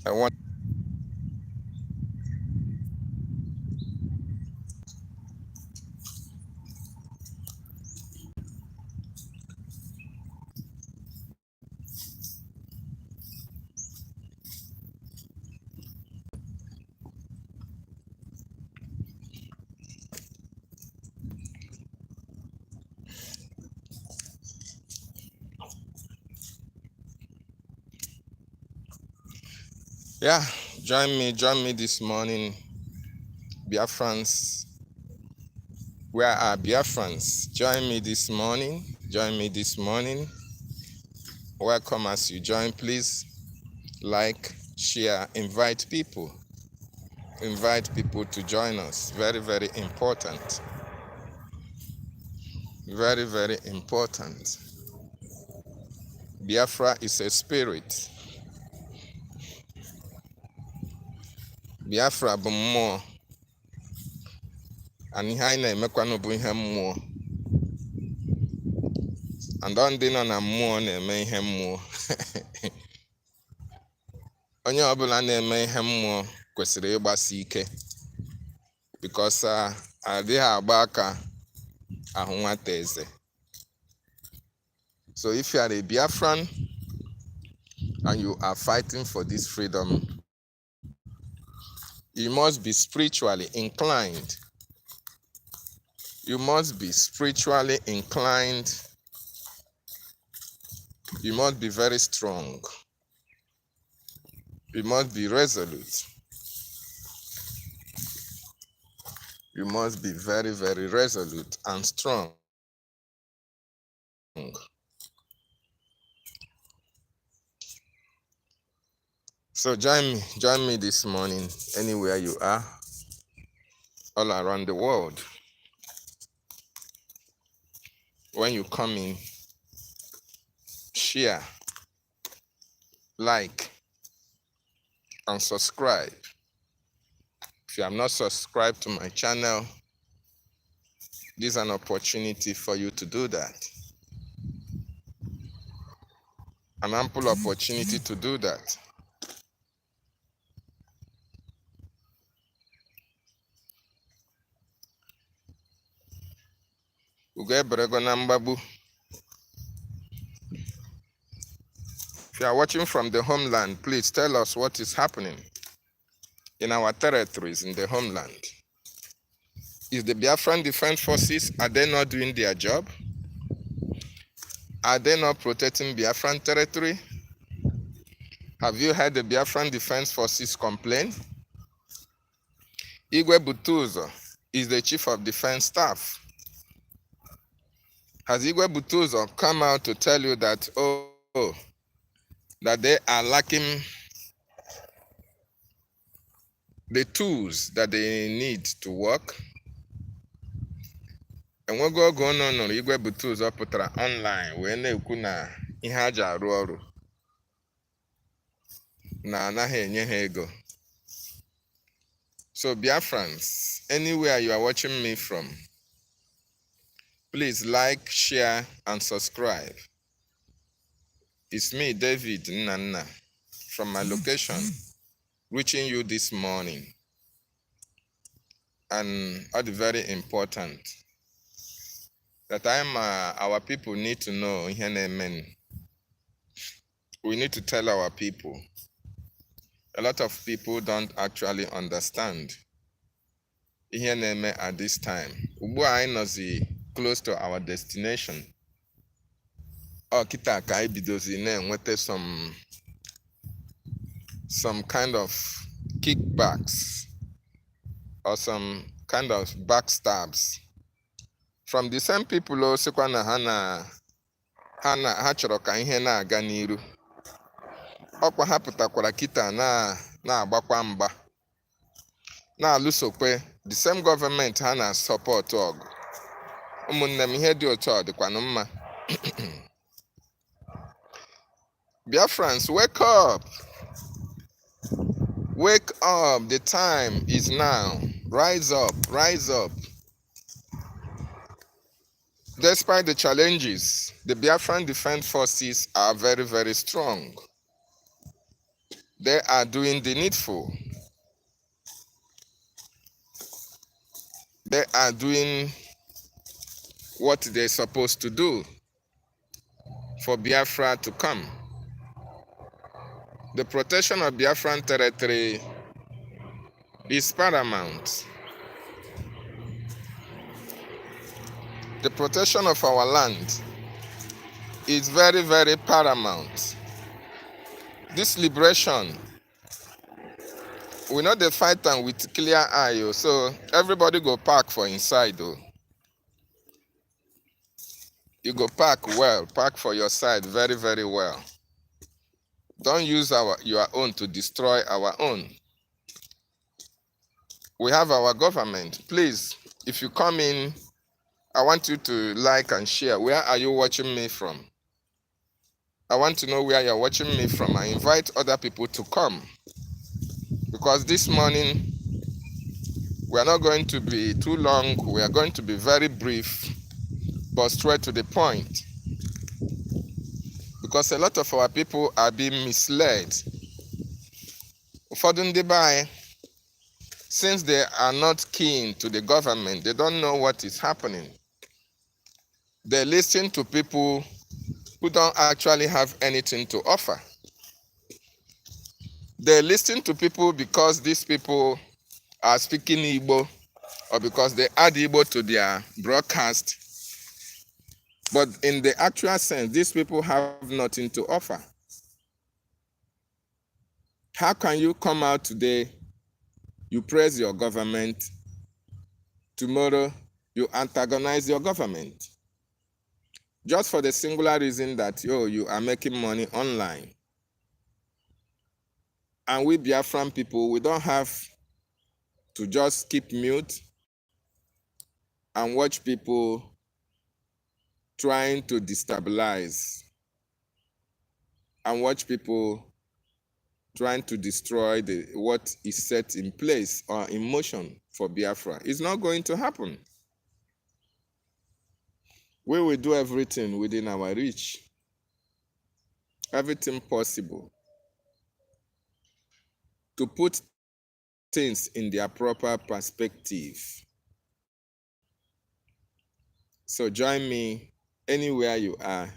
I want. Yeah, join me this morning, Biafrans. Where are Biafrans? Join me this morning. Welcome as you join. Please like, share, invite people to join us. Very, very important. Very, very important. Biafra is a spirit. Biafra bụ mmụọ. And ihe anyị na-emekwanụ bụ ihe mmụọ. And ndị nọ na mmụọ na-eme ihe mmụọ. Onye ọbụla na-eme ihe mmụọ kwesịrị ịgbasi ike. Because adịghị agba aka ahụ nwata eze. So if you are a Biafran and you are fighting for this freedom, you must be spiritually inclined. You must be spiritually inclined. You must be very strong. You must be resolute. You must be very, very resolute and strong. So join me this morning, anywhere you are, all around the world. When you come in, share, like, and subscribe. If you have not subscribed to my channel, this is an opportunity for you to do that. An ample opportunity to do that. If you are watching from the homeland, please tell us what is happening in our territories in the homeland. Is the Biafran Defense Forces, are they not doing their job? Are they not protecting Biafran territory? Have you heard the Biafran Defense Forces complain? Igwe Butuzo is the Chief of Defense Staff. Has Igwe Butuzo come out to tell you that, that they are lacking the tools that they need to work? And we go on Igwe Butuzo putara online wee na-ekwu na ihe aja arụ ọrụ na anaghị enye ha ego. So Biafrans, anywhere you are watching me from, please like, share, and subscribe. It's me, DavidNnannah, from my location, reaching you this morning. And it's very important that our people need to know. We need to tell our people. A lot of people don't actually understand at this time. Close to our destination. Kita ka ibidozi na-enweta some kind of kickbacks or some kind of backstabs from the same people osikwa na ha chọrọ ka ihe na-aga n'iru. Ọkwa ha pụtakwara kita na-agbakwa mgba na-alụsokwe the same government ha na-support ọgụ. Ụmụnne m, ihe dị otu ọ dịkwanụ mma. Biafrans, wake up! Wake up! The time is now. Rise up! Rise up! Despite the challenges, the Biafran Defense Forces are very, very strong. They are doing the needful. They are doing what they're supposed to do for Biafra to come. The protection of Biafran territory is paramount. The protection of our land is very, very paramount. This liberation, we know they fight them with clear eye, so everybody go park for inside. You go park well, park for your side very, very well. Don't use your own to destroy our own. We have our government. Please, if you come in, I want you to like and share. Where are you watching me from? I want to know where you're watching me from. I invite other people to come. Because this morning, we are not going to be too long. We are going to be very brief, but straight to the point. Because a lot of our people are being misled. Since they are not keen to the government, they don't know what is happening. They listen to people who don't actually have anything to offer. They listen to people because these people are speaking Igbo or because they add Igbo to their broadcast. But in the actual sense, these people have nothing to offer. How can you come out today, you praise your government, tomorrow you antagonize your government? Just for the singular reason that you are making money online. And we Biafran people, we don't have to just keep mute and watch people trying to destabilize and watch people trying to destroy what is set in place or in motion for Biafra. It's not going to happen. We will do everything within our reach, everything possible to put things in their proper perspective. So join me anywhere you are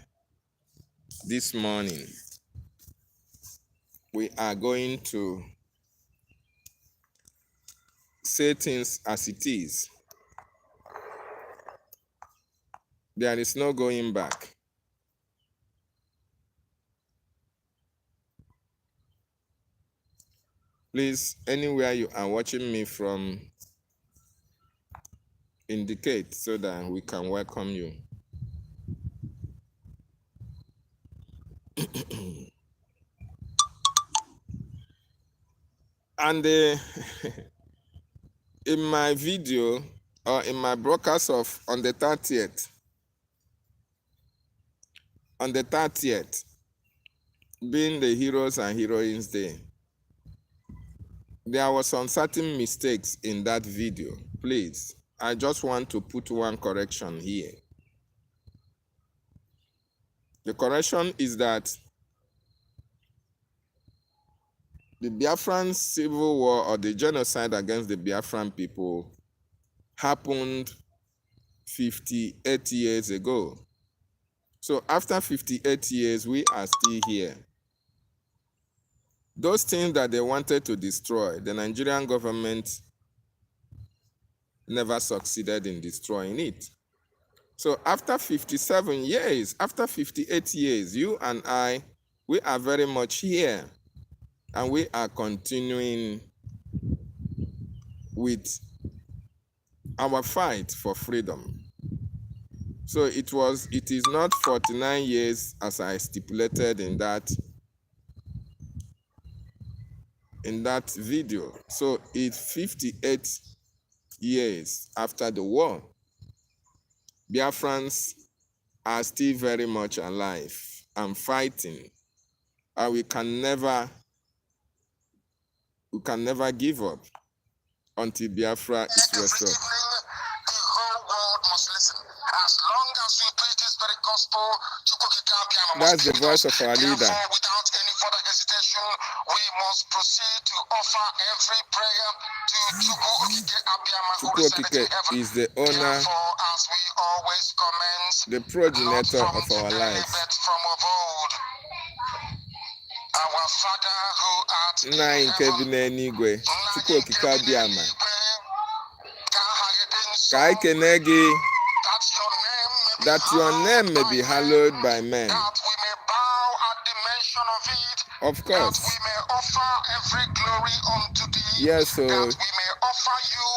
this morning. We are going to say things as it is. There is no going back. Please, anywhere you are watching me from, indicate so that we can welcome you. And in my video or in my broadcast on the 30th, being the Heroes and Heroines Day, there were some certain mistakes in that video. Please, I just want to put one correction here. The correction is that the Biafran civil war or the genocide against the Biafran people happened 58 years ago. So after 58 years, we are still here. Those things that they wanted to destroy, the Nigerian government never succeeded in destroying it. So after 57 years, after 58 years, you and I, we are very much here. And we are continuing with our fight for freedom. So it is not 49 years as I stipulated in that video. So it's 58 years after the war. Biafrans are still very much alive and fighting. And we can never give up until Biafra is restored. The whole world must listen. As long as we preach this very gospel, that's the voice of our leader. Without any further hesitation, we us proceed to offer every prayer to Chukwu Okike Abiyama, who Chukwu resided in Okike heaven. is the owner, Therefore, as we always commence, the not progenitor from of our today, lives. but from of old. Our Father who art in Nna anyị nke bi heaven, n'eluigwe, Nna Chukwu anyị nke Okike bi Abịama, n'eluigwe, ka aha gị dị nsọ, ka anyị kene gị that your name may be that your name may be hallowed hallowed by men. that we may bow at the mention of it, Of that course. we may offer every glory unto thee, Yes, so that we may offer you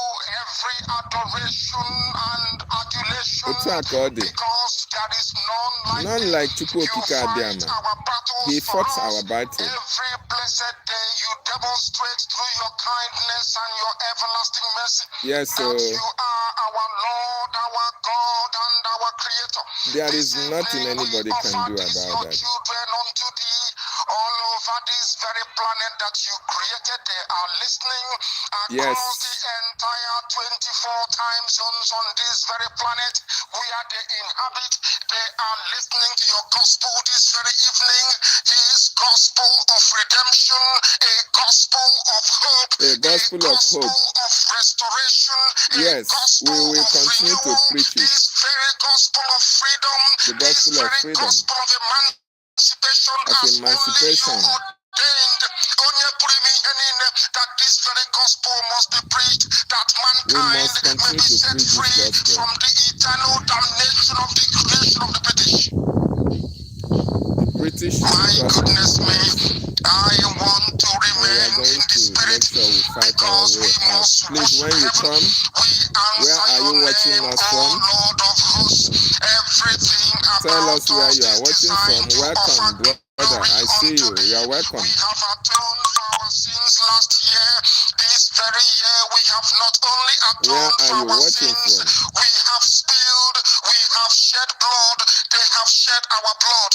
every adoration and adulation, otu a ka ọ dị. because there is none None thee. like Chukwu You Okike fight Abịama. our battles He for fought us. our battle. Every blessed day you demonstrate through your kindness and your everlasting mercy Yes, so that you are our Lord, our God, and our Creator. there This is nothing evening we anybody can offer do these about your that. children unto thee all over this very planet that you created. They are listening Yes. across the entire 24 time zones on this very planet where they inhabit. They are listening to your gospel this very evening. This gospel of redemption, a gospel of hope, A gospel of gospel hope. of restoration, Yes, a gospel we will of continue to renewal, preach it. this very gospel of freedom, The this gospel of very freedom. gospel of emancipation, Of as emancipation. only you ordained. Onye pụrụ ime ihe niile, that this very gospel must be preached, that We mankind must may continue be to set preach free this gospel. from the eternal damnation of the creation of the British. The British My trust goodness in me, us, I want to and we remain are going in the to make spirit, sure we fight our because way we out. must Please, when you worship heaven. come, We where answer are your you watching name, us O from? Lord of hosts. Everything Tell about us where us you are is watching designed from. to offer Welcome, brother. glory I see unto you. thee. You are welcome. We have atoned for our sins last year. This very year we have not only Where atoned are for you our watching sins, from? we have spilled, we have shed blood, they have shed our blood.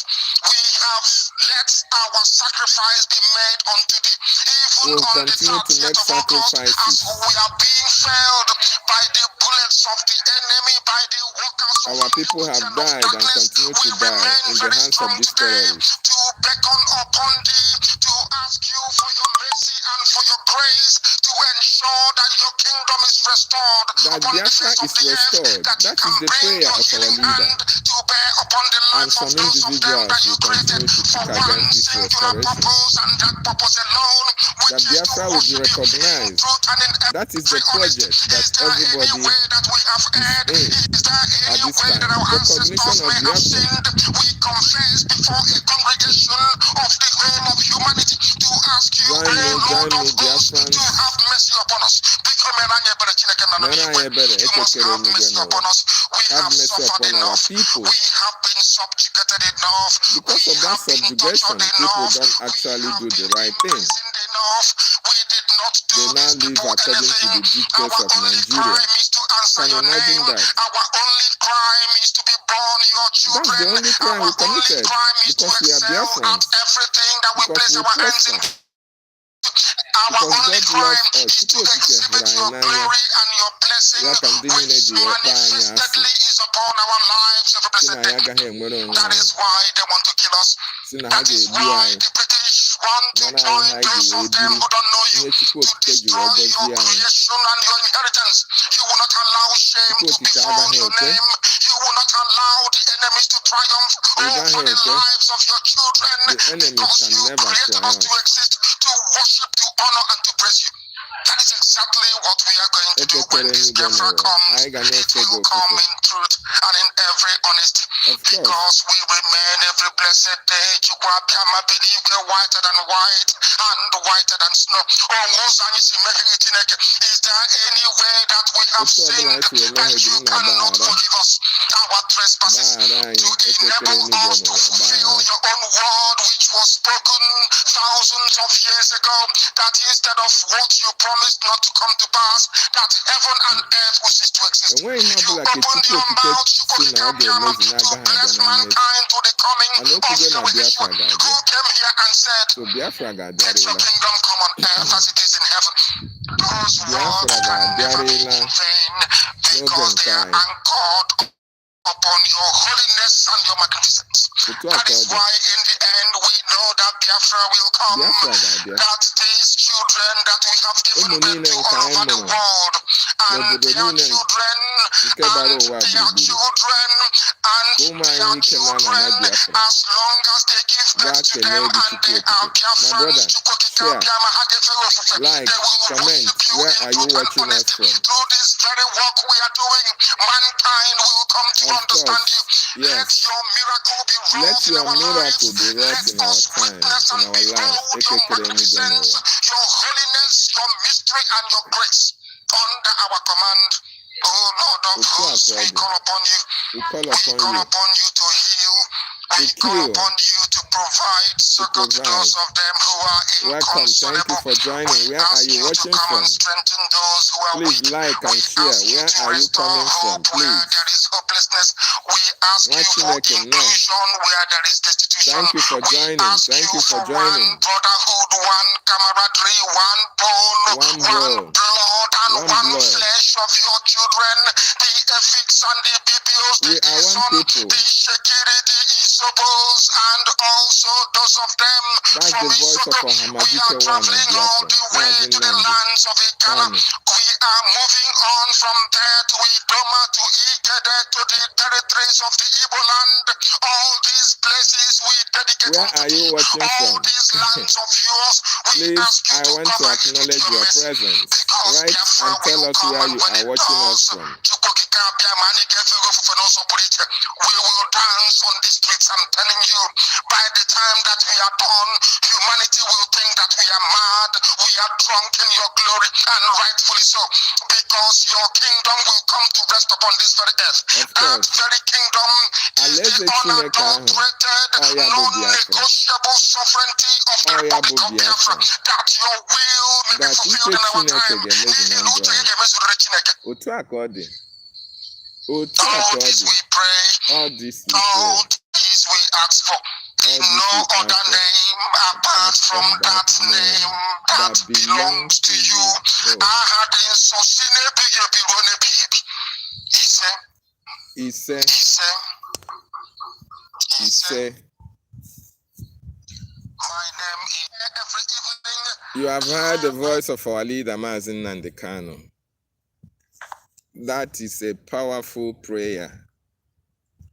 We have let our sacrifice be made unto thee. Even We'll on the continue to 30th make of August, as sacrifices. we are being felled by the bullets of the enemy, by the workers of Our people have iniquity and of died and darkness, continue we to die remain in the very hands of strong these today terrorists. to beckon upon thee, to ask you for your mercy and for your grace, to ensure that your kingdom is restored That upon the Biafra face of is the earth, restored. that you That can is the bring prayer your of our healing leader. hand to bear upon the And life some of those of them that individuals you will created continue to for kick one against this singular restoration. purpose, and that purpose alone, That which is to Biafra will be worship you in recognized. truth and in That is every the honesty. project that Is there any everybody way that we have erred? is in Is there at any this way time. that our Recognition ancestors of may have Biafra. sinned? We confess before a congregation of the whole of humanity to ask you, Join O me, Lord of hosts, Biafrans. to have mercy upon us. Mere anyị ebere, You must ekekere have eluigwe mercy n'ụwa. upon us. We Have have mercy suffered upon our enough. people. We have been subjugated enough. Because We of that have been subjugation, tortured people enough. don't We actually have do the been right thing. imprisoned enough. We did not do They now these live people according to anything. the dictates Our of only Nigeria. crime is to answer Can you your imagine name. that? Our only crime is to be born your That's the children. only crime Our we committed. only crime is to Because we are excel at Biafrans. everything that we Because place we our hands in. prosper. Our Because only God crime loves us. is to Chukwu Okike exhibit hụrụ your anyị n'anya. glory and your blessing, Ya ka ndị niile which ji wee kpọọ anyị asị. manifestedly is upon our lives every Si blessed na anyị day. agaghị enwere onwe That anyị. is why they want to kill us. Si na ha That is ga-egbu why anyị. the British want to Mara anyị join ha ji those wee of them biri. who don't know you Ihe Chukwu to Okike ji wee destroy your gọzie anyị. creation and your inheritance. You will not allow shame Chukwu to Okike befall agaghị your ekwe. name. You will not allow the enemies to triumph Ị over gaghị the ekwe. lives of your children, The enemies because can you never created us to triumph. exist, to worship, to honor, and to praise you. That is exactly what we are going to do when Ekekere this n'igwe Biafra n'ụwa. comes. Anyị ga na-efe It gị will come ofufe. in truth and in every honesty. Of course. Because we remain every blessed day, Chukwu Abịama Biligwe, whiter than white and whiter than snow. Oh, ụzọ anyị si meghe Chineke. Is there any way that we have Otu ọbụla sinned anyị si emehie that gị you nna cannot gbaghara. forgive us our trespasses, Gbaghara anyị. to Ekekere enable n'igwe us to n'ụwa. fulfill Gbaghara. your own word which was spoken thousands of years ago, that instead of what you promised not to come to pass, that heaven and earth will cease to exist. Enweghị ihe You ọbụla ka opened Chukwu your Okike mouth, si Chukwu na ọ Okike Abịama, ga-emezu to na-agaghị bless abịa na mmezu. mankind to the coming Mana of okwugo na Yahweh Biafra Yeshua, who ga-abịa. came here and said, So Biafra let your ga-abịarịla. kingdom come on earth as it is in heaven. Those Biafra words can never be ga-abịarịla in vain, n'oge because nke they are anyị. anchored upon your holiness and your magnificence. That is why in the end we know that Biafra will come, that these children that we have given birth to all over the world, and their children, and their children, and their children, as long as they give birth to them and they are Biafrans, like, comment, where are you watching us from? Through this very work we are doing, mankind will come to understand you. Yes. Let your miracle be wrought Let your in our miracle lives. be wrought in our time, in our life. Your magnificence, your holiness, your mystery, and your grace under our command. Oh Lord of hosts, we call upon you. We call upon you to heal. We call upon you to provide succor to those of them who are Welcome. Thank you for joining. Where are you watching from? Please like and share. Where are you coming from? Please. There is hopelessness. We ask you for inclusion where there is destitution. Thank you for joining. Thank you for joining. One brotherhood, one camaraderie, one bone, one blood, and one flesh of your children. The ethics and the BPOs, the Ison, the Shekiri, the Isobos, and also those of them from Isobe. We are traveling all the way to the lands of Ikana. We are moving on from there to Idoma, to Igede, to the territories of the Igbo land. All these places we dedicate Where are you watching all from? these lands of yours. We Please, ask you I want to acknowledge your presence. Write and tell us where you are watching us from. We will dance on the streets. I'm telling you, by the time that we are done, humanity will think that we are mad, we are drunk in your glory, and rightfully so, because your kingdom will come to rest upon this very earth. That very kingdom is the unadulterated, non-negotiable sovereignty of the Republic of Biafra. That your will may be fulfilled in our time. All this we pray. All this we ask for. In no other name apart from that name that belongs to you. My name is every evening. You have heard the voice of our leader, DavidNnannah BTV. That is a powerful prayer.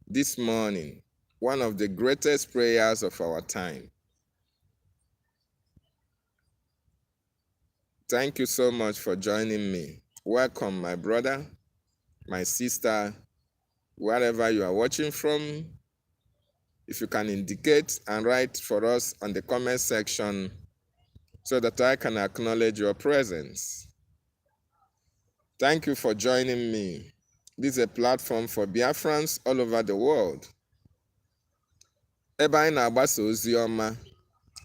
This morning, one of the greatest prayers of our time. Thank you so much for joining me. Welcome, my brother, my sister, wherever you are watching from. If you can indicate and write for us on the comment section so that I can acknowledge your presence. Thank you for joining me. This is a platform for Biafrans all over the world. Ebe anyị na-agbasa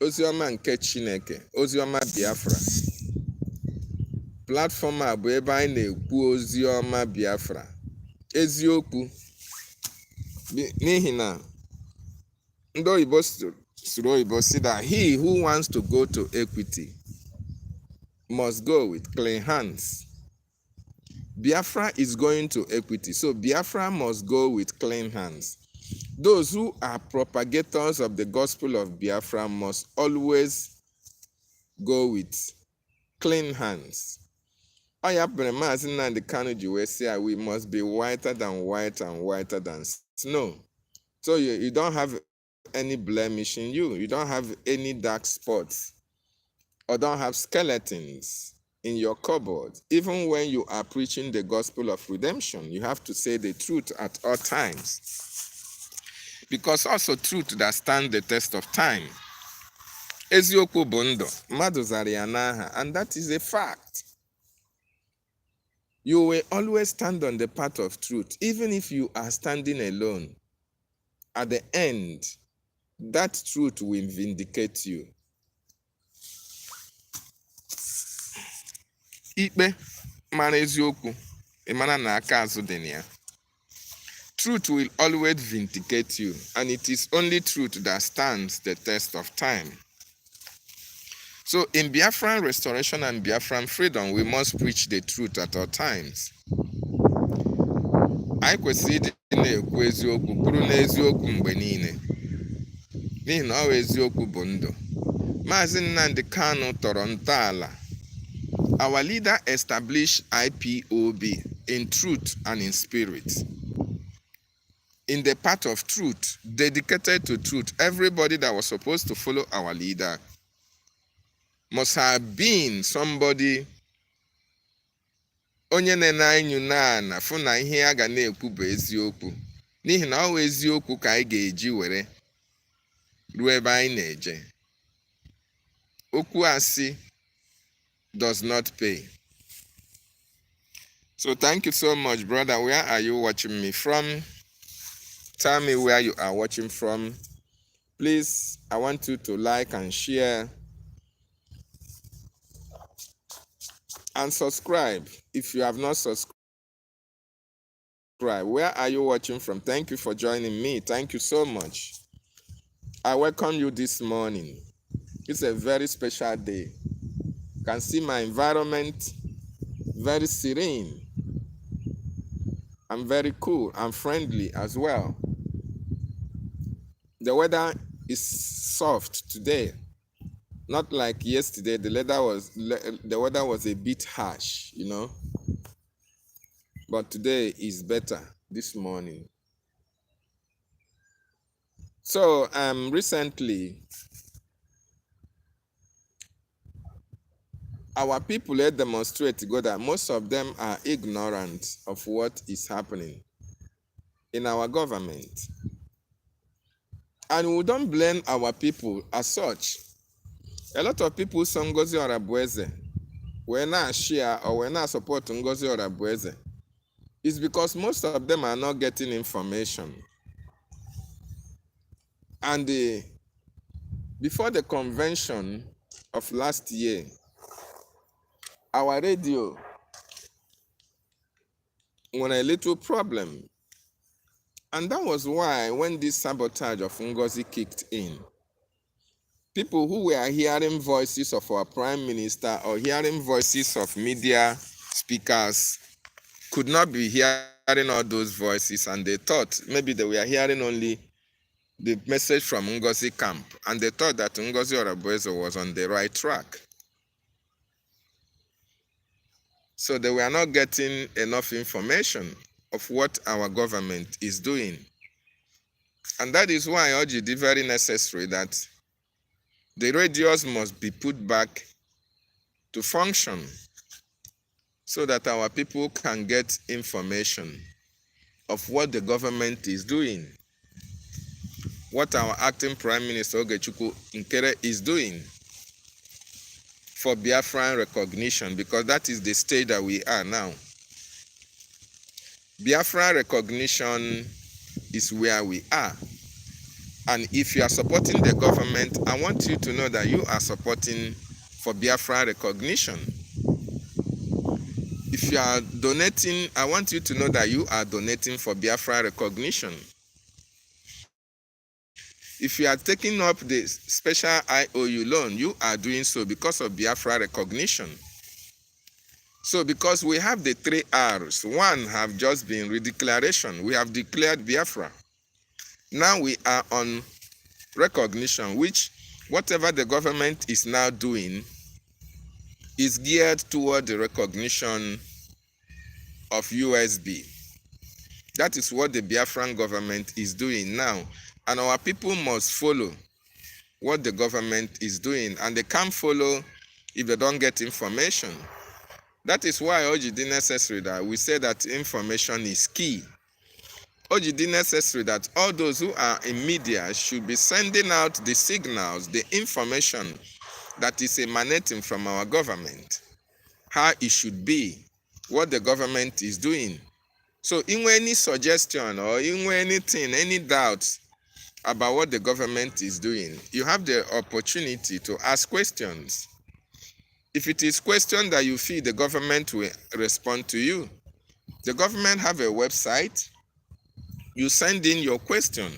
oziọma nke Chineke, oziọma Biafra. Platform a bụ ebe anyị na-ekwu oziọma Biafra. Eziokwu. N'ihi na ndị oyibo sụrụ oyibo si that he who wants to go to equity must go with clean hands. Biafra is going to equity, so Biafra must go with clean hands. Those who are propagators of the gospel of Biafra must always go with clean hands. We must be whiter than white and whiter than snow. So you don't have any blemish in you. You don't have any dark spots or don't have skeletons in your cupboard. Even when you are preaching the gospel of redemption, you have to say the truth at all times. Because also truth that stands the test of time. Eziokwu bụ ndụ, mmadụ zara ya n'aha, and that is a fact. You will always stand on the path of truth, even if you are standing alone. At the end, that truth will vindicate you. Ikpe mara eziokwu, ịmara na aka azụ dị na ya. Truth will always vindicate you, and it is only truth that stands the test of time. So in Biafran restoration and Biafran freedom, we must preach the truth at all times. anyị kwesịrị ịdị na-ekwu eziokwu kwuru n'eziokwu mgbe niile n'ihi na ọ bụ eziokwu bụ ndụ. Maazị Nnamdi Kanu tọrọ ntọala. Our leader established IPOB in truth and in spirit, in the path of truth, dedicated to truth. Everybody that was supposed to follow our leader must have been somebody onye na-ene anyị n'ala fụ na ihe a ga na-ekwu bụ eziokwu, n'ihi na ọ bụ eziokwu ka anyị ga-eji were ruo ebe anyị na-eje. Okwu asị does not pay. So thank you so much, brother. Where are you watching me from? Tell me where you are watching from. Please, I want you to like and share and subscribe if you have not subscribed. Where are you watching from? Thank you for joining me. Thank you so much. I welcome you this morning. It's a very special day. You can see my environment, very serene and very cool and friendly as well. The weather is soft today, not like yesterday. The weather was a bit harsh, you know. But today is better this morning. So recently, our people had demonstrated to God that most of them are ignorant of what is happening in our government. And we don't blame our people as such. A lot of people say Ngozi Orabueze, we're not share or we're not support Ngozi Orabueze. It's because most of them are not getting information. And before the convention of last year, our radio was a little problem. And that was why when this sabotage of Ngozi kicked in, people who were hearing voices of our prime minister or hearing voices of media speakers could not be hearing all those voices, and they thought maybe they were hearing only the message from Ngozi camp, and they thought that Ngozi Orabueze was on the right track. So they were not getting enough information of what our government is doing. And that is why I urge it very necessary that the radios must be put back to function so that our people can get information of what the government is doing, what our acting Prime Minister Ogechukwu Nkere is doing for Biafran recognition, because that is the stage that we are now. Biafran recognition is where we are. And if you are supporting the government, I want you to know that you are supporting for Biafran recognition. If you are donating, I want you to know that you are donating for Biafran recognition. If you are taking up the special IOU loan, you are doing so because of Biafra recognition. So because we have the 3 R's, one have just been redeclaration. We have declared Biafra. Now we are on recognition, which whatever the government is now doing is geared toward the recognition of USB. That is what the Biafran government is doing now. And our people must follow what the government is doing. And they can't follow if they don't get information. That is why it is necessary that we say that information is key. It is necessary that all those who are in media should be sending out the signals, the information that is emanating from our government, how it should be, what the government is doing. So in any suggestion or in anything, any doubts about what the government is doing, you have the opportunity to ask questions. If it is question that you feel the government will respond to you, the government have a website. You send in your question.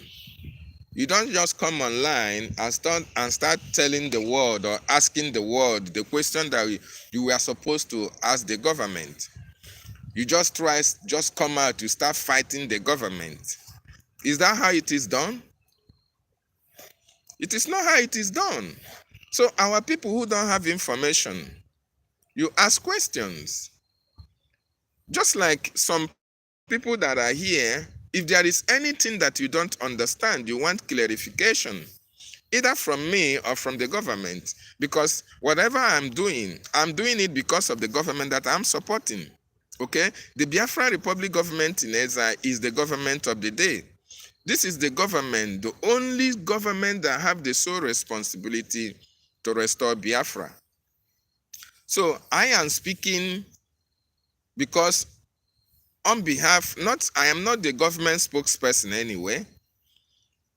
You don't just come online and start telling the world or asking the world the question that you were supposed to ask the government. You just come out, you start fighting the government. Is that how it is done? It is not how it is done. So our people who don't have information, you ask questions. Just like some people that are here, if there is anything that you don't understand, you want clarification, either from me or from the government, because whatever I'm doing it because of the government that I'm supporting. Okay? The Biafra Republic government in exile is the government of the day. This is the government, the only government that have the sole responsibility to restore Biafra. So I am speaking because on behalf, I am not the government spokesperson anyway,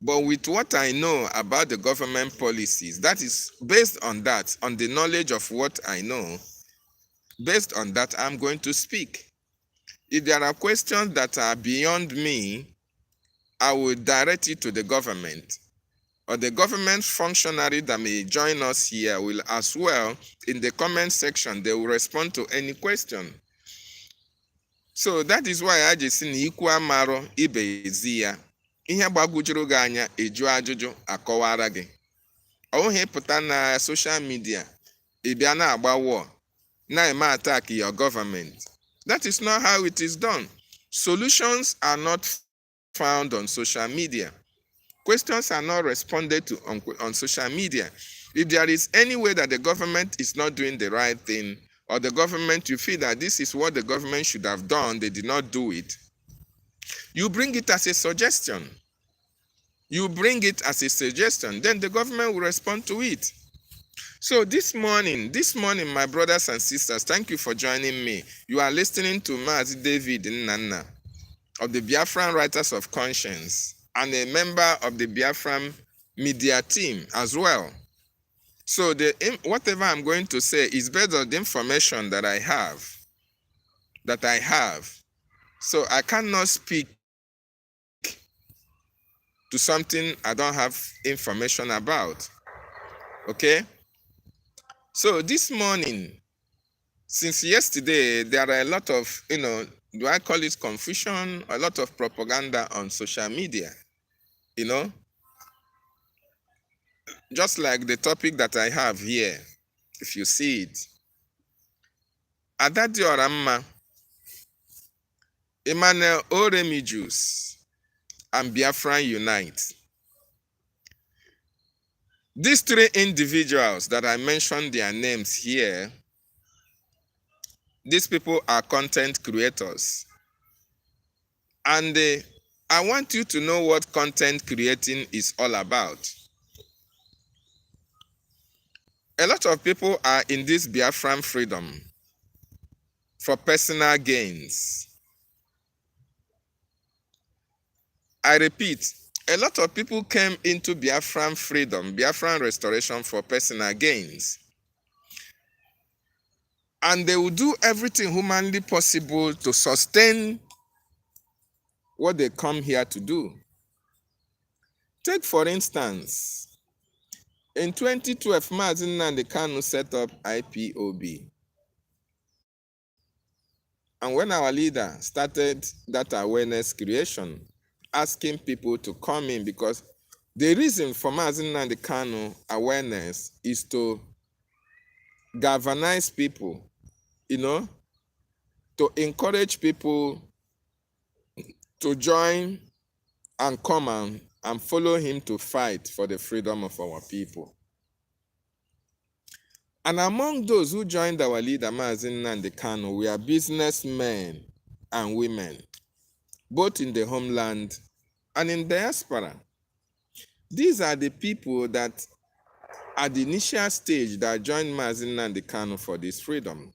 but with what I know about the government policies, that is based on that, on the knowledge of what I know, based on that, I'm going to speak. If there are questions that are beyond me, I will direct it to the government, or the government functionary that may join us here will as well, in the comment section, they will respond to any question. So that is why I just in ikwu amaro ibe ezi ya. Ihe gbagwojuru gị anya eju ajụjụ akọwara gị. Ohe pụta na social media, ị bịa na-agba war, na-eme attack your government. That is not how it is done. Solutions are not found on social media. Questions are not responded to on social media. If there is any way that the government is not doing the right thing, or the government, you feel that this is what the government should have done, they did not do it, you bring it as a suggestion. You bring it as a suggestion, then the government will respond to it. So this morning, my brothers and sisters, thank you for joining me. You are listening to Mazi DavidNnannah of the Biafran Writers of Conscience and a member of the Biafran media team as well. So whatever I'm going to say is based on the information that I have. So I cannot speak to something I don't have information about. Okay? So this morning, since yesterday, there are a lot of, do I call it confusion? A lot of propaganda on social media, Just like the topic that I have here, if you see it. ADADIORANMA, BRGIE, and BIAFRA Unite. These three individuals that I mentioned their names here, these people are content creators. And I want you to know what content creating is all about. A lot of people are in this Biafran freedom for personal gains. I repeat, a lot of people came into Biafran freedom, Biafran restoration for personal gains. And they will do everything humanly possible to sustain what they come here to do. Take for instance, in 2012, DavidNnannah BTV set up IPOB. And when our leader started that awareness creation, asking people to come in, because the reason for DavidNnannah BTV awareness is to galvanize people, to encourage people to join and come and follow him to fight for the freedom of our people. And among those who joined our leader, DavidNnannah BTV, we are businessmen and women, both in the homeland and in diaspora. These are the people that at the initial stage that joined DavidNnannah BTV for this freedom.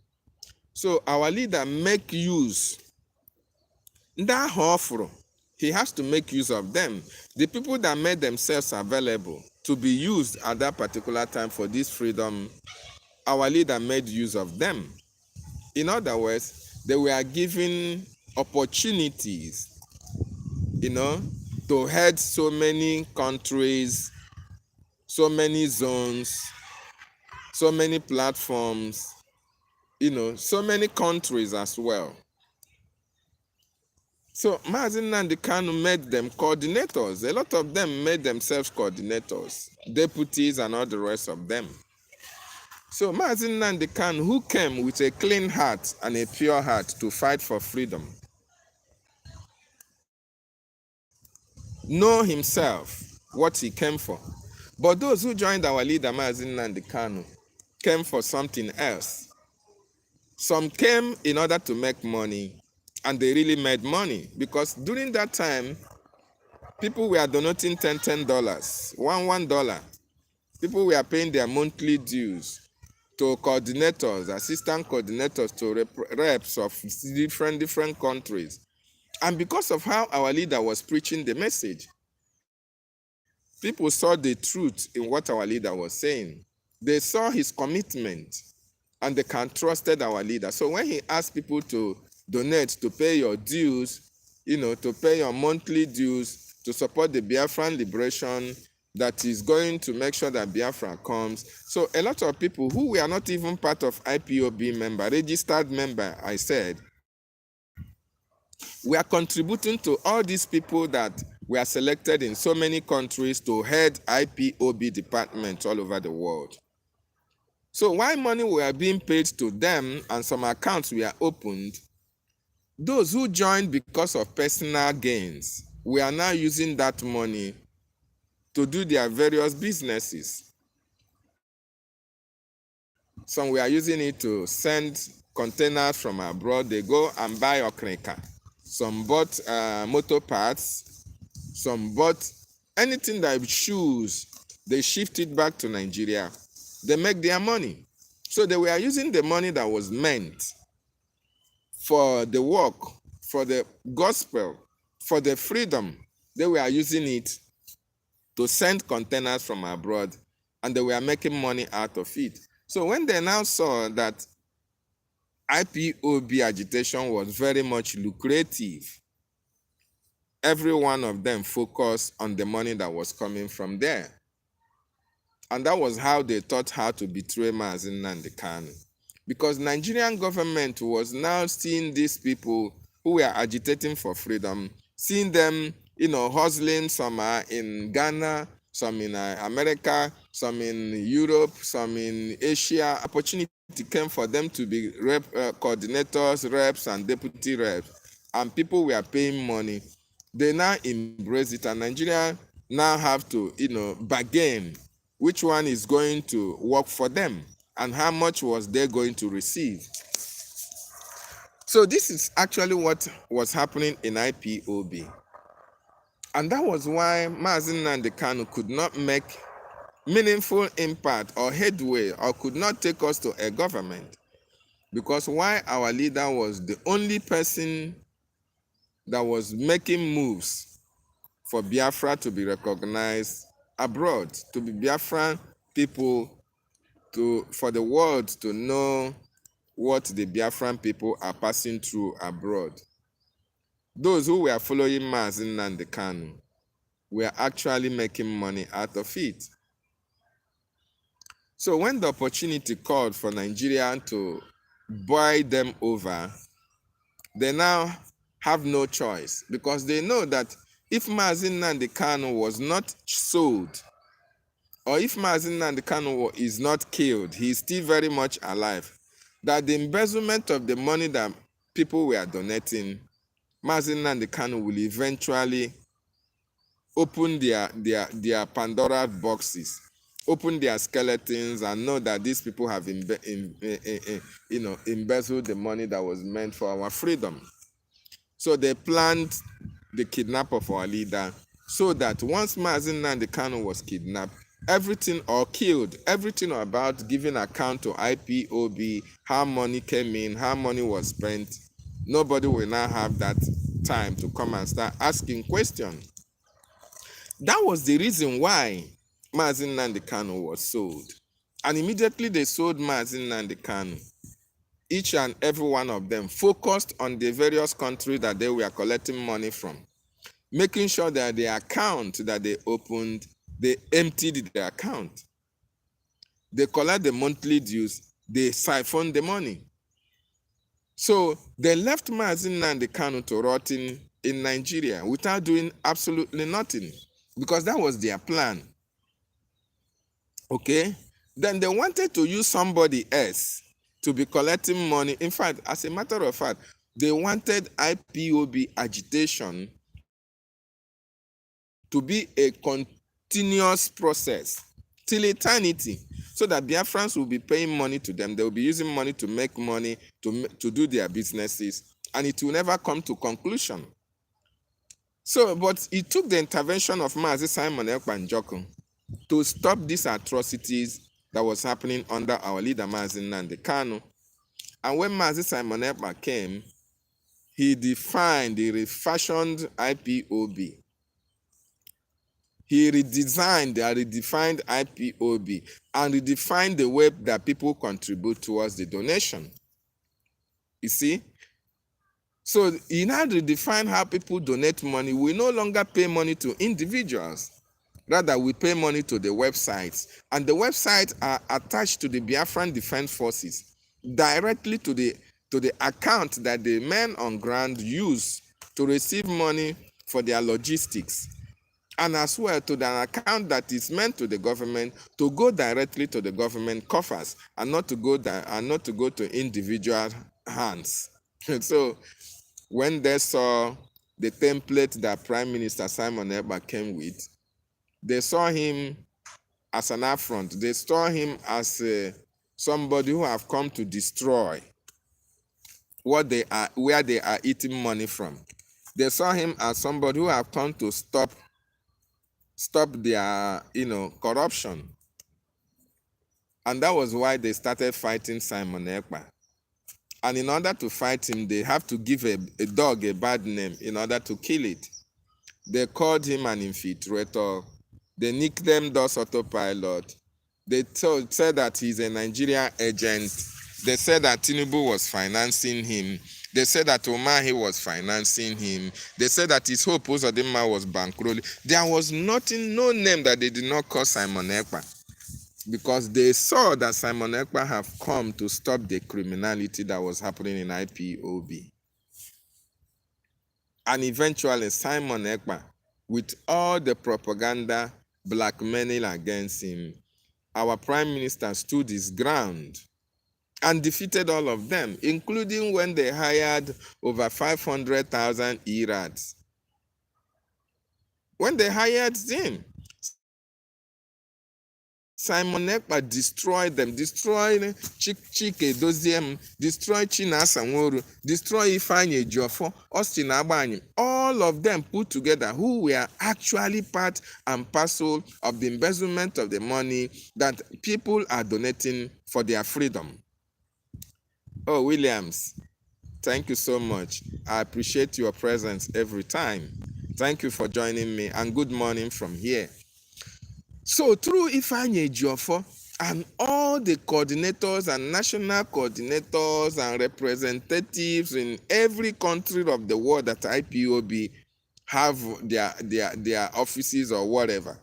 So our leader make use, that offer, he has to make use of them. The people that made themselves available to be used at that particular time for this freedom, our leader made use of them. In other words, they were given opportunities, to head so many countries, so many zones, so many platforms, so many countries as well. So Mazi Nnamdi Kanu made them coordinators. A lot of them made themselves coordinators, deputies and all the rest of them. So Mazi Nnamdi Kanu, who came with a clean heart and a pure heart to fight for freedom, know himself what he came for. But those who joined our leader Mazi Nnamdi Kanu came for something else. Some came in order to make money, and they really made money, because during that time, people were donating $10, $1. People were paying their monthly dues to coordinators, assistant coordinators, to reps of different countries. And because of how our leader was preaching the message, people saw the truth in what our leader was saying. They saw his commitment, and they can trusted our leader. So when he asked people to donate, to pay your dues, to pay your monthly dues, to support the Biafran liberation, that is going to make sure that Biafra comes. So a lot of people who were not even part of IPOB member, registered member, I said, we are contributing to all these people that were selected in so many countries to head IPOB departments all over the world. So while money were being paid to them and some accounts were opened, those who joined because of personal gains were now using that money to do their various businesses. Some were using it to send containers from abroad. They go and buy okrika. Some bought motor parts. Some bought anything that shoes. They shift it back to Nigeria. They make their money. So they were using the money that was meant for the work, for the gospel, for the freedom. They were using it to send containers from abroad, and they were making money out of it. So when they now saw that IPOB agitation was very much lucrative, every one of them focused on the money that was coming from there. And that was how they taught how to betray Mazi Nnamdi Kanu. Because Nigerian government was now seeing these people who were agitating for freedom, seeing them, hustling. Some are in Ghana, some in America, some in Europe, some in Asia. Opportunity came for them to be coordinators, reps, and deputy reps. And people were paying money. They now embrace it, and Nigeria now have to, bargain which one is going to work for them and how much was they going to receive. So this is actually what was happening in IPOB. And that was why Mazi Nnamdi Kanu could not make meaningful impact or headway, or could not take us to a government. Because while our leader was the only person that was making moves for Biafra to be recognized abroad, to be Biafran people, for the world to know what the Biafran people are passing through abroad. Those who were following Mazi Nnamdi Kanu were actually making money out of it. So when the opportunity called for Nigeria to buy them over, they now have no choice, because they know that if Mazi Nnamdi Kanu was not sold, or if Mazi Nnamdi Kanu is not killed, he is still very much alive, that the embezzlement of the money that people were donating, Mazi Nnamdi Kanu will eventually open their Pandora boxes, open their skeletons, and know that these people have embezzled the money that was meant for our freedom. So they planned the kidnap of our leader, so that once Mazi Nnamdi Kanu was kidnapped, everything, or killed, everything about giving account to IPOB, how money came in, how money was spent, nobody will now have that time to come and start asking questions. That was the reason why Mazi Nnamdi Kanu was sold. And immediately they sold Mazi Nnamdi Kanu, each and every one of them focused on the various countries that they were collecting money from, making sure that the account that they opened, they emptied the account. They collect the monthly dues, they siphon the money. So they left Mazi Nnamdi Kanu to rot in Nigeria without doing absolutely nothing, because that was their plan. Okay? Then they wanted to use somebody else to be collecting money. In fact, as a matter of fact, they wanted IPOB agitation to be a continuous process till eternity, so that Biafrans will be paying money to them. They will be using money to make money, to do their businesses, and it will never come to conclusion. So, but it took the intervention of Mazi Simon Ekpa Njoku to stop these atrocities that was happening under our leader Mazi Nnamdi Kanu. And when Mazi Simon Ekpa came, he refashioned IPOB. He redefined IPOB and redefined the way that people contribute towards the donation. You see? So he now redefined how people donate money. We no longer pay money to individuals. Rather, we pay money to the websites. And the websites are attached to the Biafran Defense Forces, directly to the account that the men on ground use to receive money for their logistics. And as well to the account that is meant to the government to go directly to the government coffers, and not to go to individual hands. So when they saw the template that Prime Minister Simon Ekpa came with, they saw him as an affront. They saw him as somebody who have come to destroy where they are eating money from. They saw him as somebody who have come to stop their corruption. And that was why they started fighting Simon Ekpa. And in order to fight him, they have to give a dog a bad name in order to kill it. They called him an infiltrator. They nicknamed us autopilot. They said that he's a Nigerian agent. They said that Tinubu was financing him. They said that Omahi was financing him. They said that his Hope Uzodinma was bankrolling. There was nothing, no name that they did not call Simon Ekpa, because they saw that Simon Ekpa have come to stop the criminality that was happening in IPOB. And eventually Simon Ekpa, with all the propaganda blackmailing against him, our Prime Minister stood his ground and defeated all of them, including when they hired over 500,000 Irads. When they hired him, Simon Ekpa destroyed them, destroyed Chike Doziem, destroyed Chinasa Nworu, destroyed Ifeanyi Ejiofor, Austin Agbanyim, all of them put together, who were actually part and parcel of the embezzlement of the money that people are donating for their freedom. Oh, Williams, thank you so much. I appreciate your presence every time. Thank you for joining me, and good morning from here. So through Ifeanyi Ejiofor and all the coordinators and national coordinators and representatives in every country of the world that IPOB have their offices or whatever,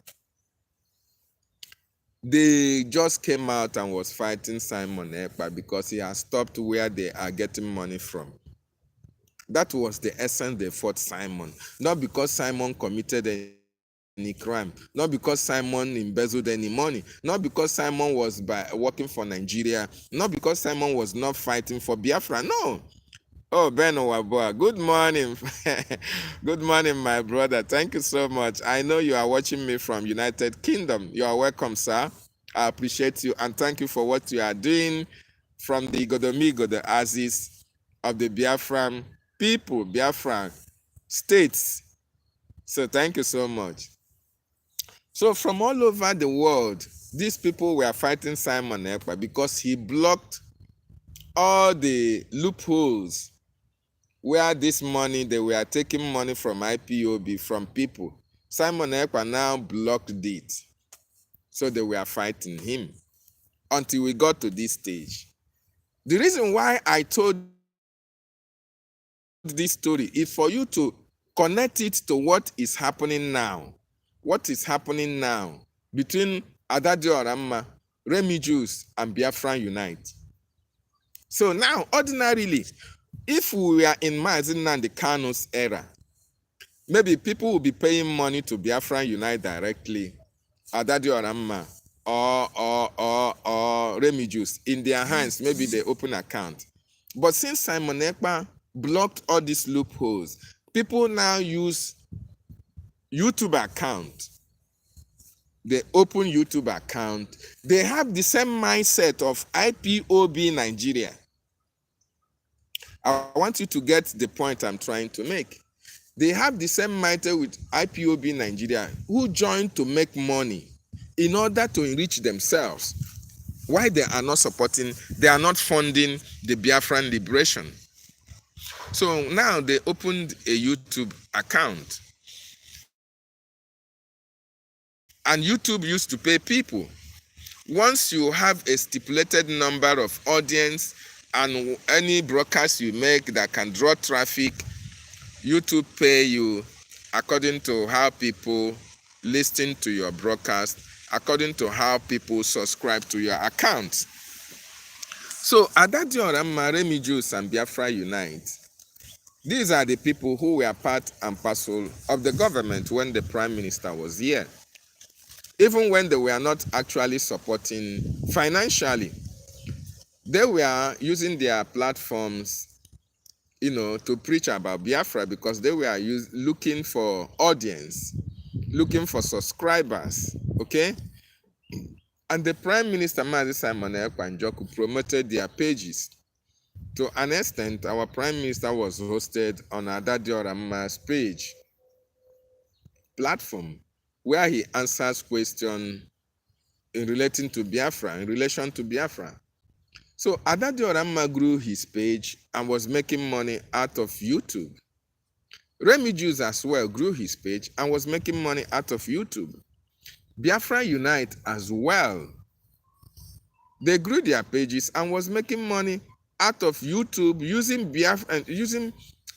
they just came out and was fighting Simon Ekpa because he has stopped where they are getting money from. That was the essence they fought Simon. Not because Simon committed any crime, not because Simon embezzled any money, not because Simon was working for Nigeria, not because Simon was not fighting for Biafra. No. Oh, Ben Owaboa, good morning. Good morning, my brother. Thank you so much. I know you are watching me from United Kingdom. You are welcome, sir. I appreciate you, and thank you for what you are doing from the Godomigo, the Aziz of the Biafran people, Biafran states. So thank you so much. So from all over the world, these people were fighting Simon Ekpa because he blocked all the loopholes where this money, they were taking money from IPOB, from people. Simon Ekpa now blocked it. So they were fighting him until we got to this stage. The reason why I told this story is for you to connect it to what is happening now. What is happening now between ADADIORANMA.REMIJUS and Biafran Unite. So now, ordinarily, If we are in Mazi Nnamdi Kanu's era, maybe people will be paying money to Biafra Unite directly, ADADIORANMA or REMIJUS in their hands. Maybe they open account. But since Simon Ekpa blocked all these loopholes, people now use YouTube account. They open YouTube account. They have the same mindset of IPOB Nigeria. I want you to get the point I'm trying to make. They have the same mindset with IPOB Nigeria, who joined to make money in order to enrich themselves. Why they are not supporting, they are not funding the Biafran liberation. So now they opened a YouTube account. And YouTube used to pay people. Once you have a stipulated number of audience and any broadcast you make that can draw traffic, YouTube pay you according to how people listen to your broadcast, according to how people subscribe to your account. So ADADIORANMA, REMIJUS, and Biafra Unite, these are the people who were part and parcel of the government when the Prime Minister was here. Even when they were not actually supporting financially, they were using their platforms, to preach about Biafra because they were looking for audience, looking for subscribers, okay? And the Prime Minister, Mazi Simon Ekpa Njoku, promoted their pages. To an extent, our Prime Minister was hosted on ADADIORANMA's page, platform, where he answers questions in relation to Biafra. So ADADIORANMA grew his page and was making money out of YouTube. REMIJUS as well grew his page and was making money out of YouTube. Biafra Unite as well. They grew their pages and was making money out of YouTube using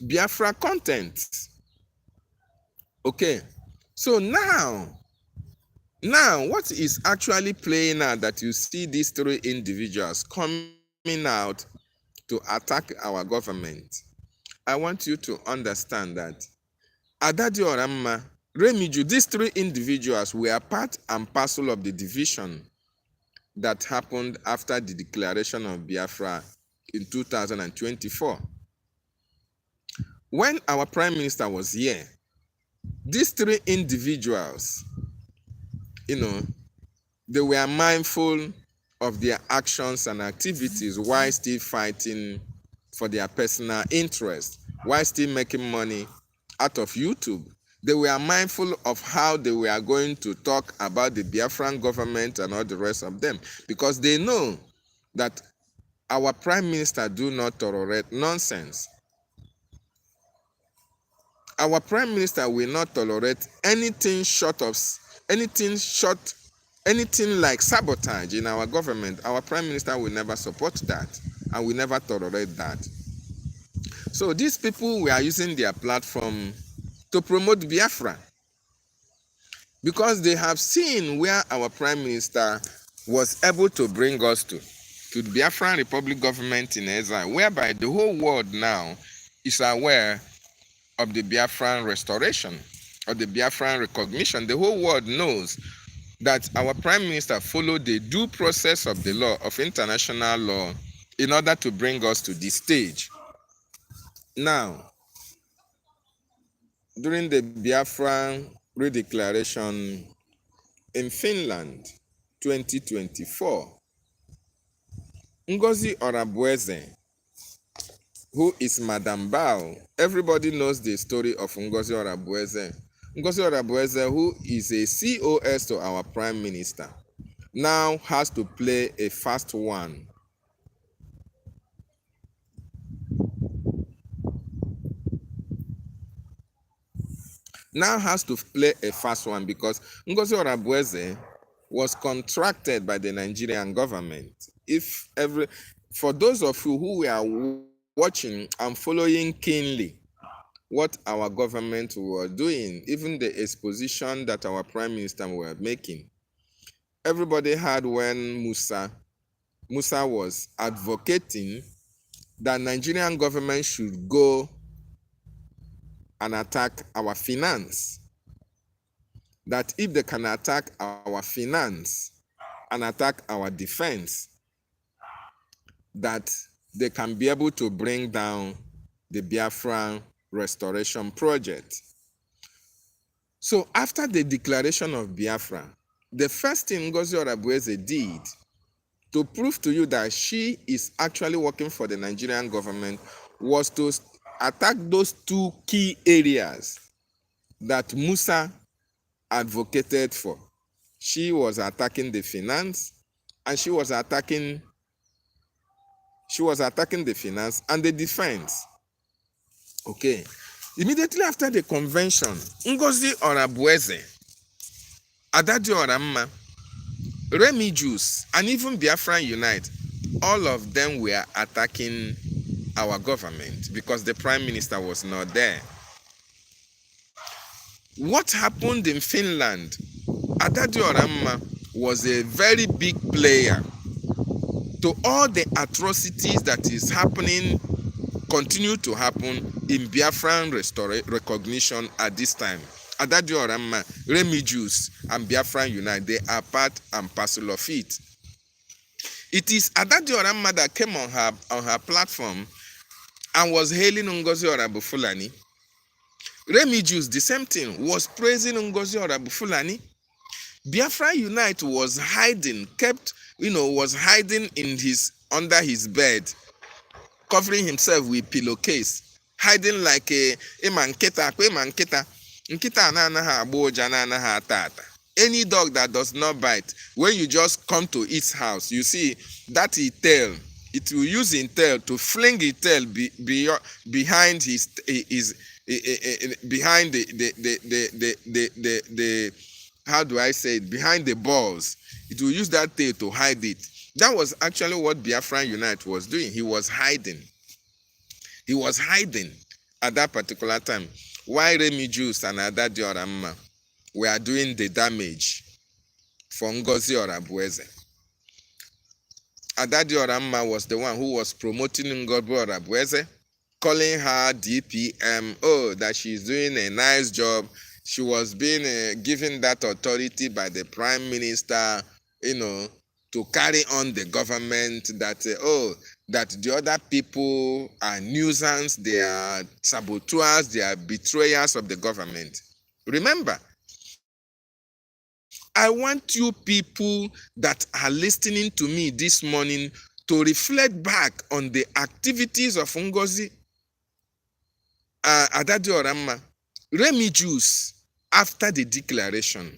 Biafra content. Okay, so now what is actually playing out that you see these three individuals coming out to attack our government? I want you to understand that ADADIORANMA, REMIJUS, these three individuals were part and parcel of the division that happened after the declaration of Biafra in 2024. When our Prime Minister was here, these three individuals, they were mindful of their actions and activities while still fighting for their personal interest, while still making money out of YouTube. They were mindful of how they were going to talk about the Biafran government and all the rest of them, because they know that our Prime Minister do not tolerate nonsense. Our Prime Minister will not tolerate anything like sabotage in our government. Our Prime Minister will never support that and will never tolerate that. So these people were using their platform to promote Biafra because they have seen where our Prime Minister was able to bring us to the Biafran Republic government in exile, whereby the whole world now is aware of the Biafran restoration, of the Biafran recognition. The whole world knows that our Prime Minister followed the due process of the law, of international law, in order to bring us to this stage. Now, during the Biafran redeclaration in Finland, 2024, Ngozi Orabueze, who is Madam Bao, everybody knows the story of Ngozi Orabueze. Ngozi Orabueze, who is a COS to our Prime Minister, now has to play a fast one. Because Ngozi Orabueze was contracted by the Nigerian government. For those of you who were watching and following keenly what our government were doing, even the exposition that our Prime Minister were making, everybody heard when Musa was advocating that Nigerian government should go and attack our finance. That if they can attack our finance and attack our defense, that they can be able to bring down the Biafra restoration project. So after the declaration of Biafra, the first thing Ngozi Orabueze did to prove to you that she is actually working for the Nigerian government was to attack those two key areas that Musa advocated for. She was attacking the finance, and she was attacking the finance and the defense. Okay. Immediately after the convention, Ngozi Orabueze, ADADIORANMA, REMIJUS, and even Biafra Unite, all of them were attacking our government because the prime minister was not there. What happened in Finland? ADADIORANMA was a very big player to all the atrocities that is happening, continue to happen in Biafran recognition at this time. ADADIORANMA, REMIJUS, and Biafran Unite, they are part and parcel of it. It is ADADIORANMA that came on her platform and was hailing Ngozi Orabufulani. REMIJUS, the same thing, was praising Ngozi Orabufulani. Biafra Unite was hiding, was hiding under his bed, covering himself with pillowcase, hiding like a manketa. Any dog that does not bite, when you just come to its house, you see that its tail, it will use its tail to fling its tail behind behind the how do I say it, behind the balls. It will use that tail to hide it. That was actually what Biafra Unite was doing. He was hiding. He was hiding at that particular time. Why REMIJUS and ADADIORANMA were doing the damage for Ngozi Orabueze. ADADIORANMA was the one who was promoting Ngozi Orabueze, calling her DPM, that she's doing a nice job. She was being given that authority by the prime minister, to carry on the government, that the other people are nuisance, they are saboteurs, they are betrayers of the government. Remember, I want you people that are listening to me this morning to reflect back on the activities of Ngozi, ADADIORANMA, REMIJUS after the declaration.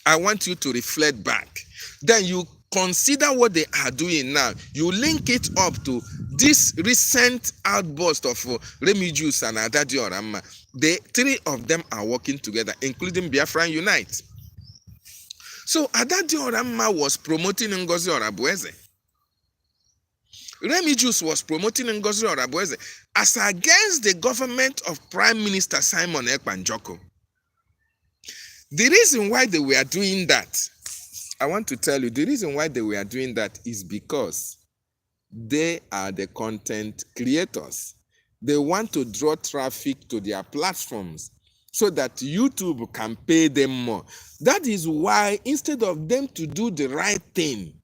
I want you to reflect back. Then you consider what they are doing now. You link it up to this recent outburst of REMIJUS and ADADIORANMA. The three of them are working together, including Biafra Unite. So ADADIORANMA was promoting Ngozi Orabueze. REMIJUS was promoting Ngozi Orabueze as against the government of Prime Minister Simon Ekpa Njoku. The reason why they were doing that, I want to tell you, the reason why they were doing that is because they are the content creators. They want to draw traffic to their platforms so that YouTube can pay them more. That is why instead of them to do the right thing,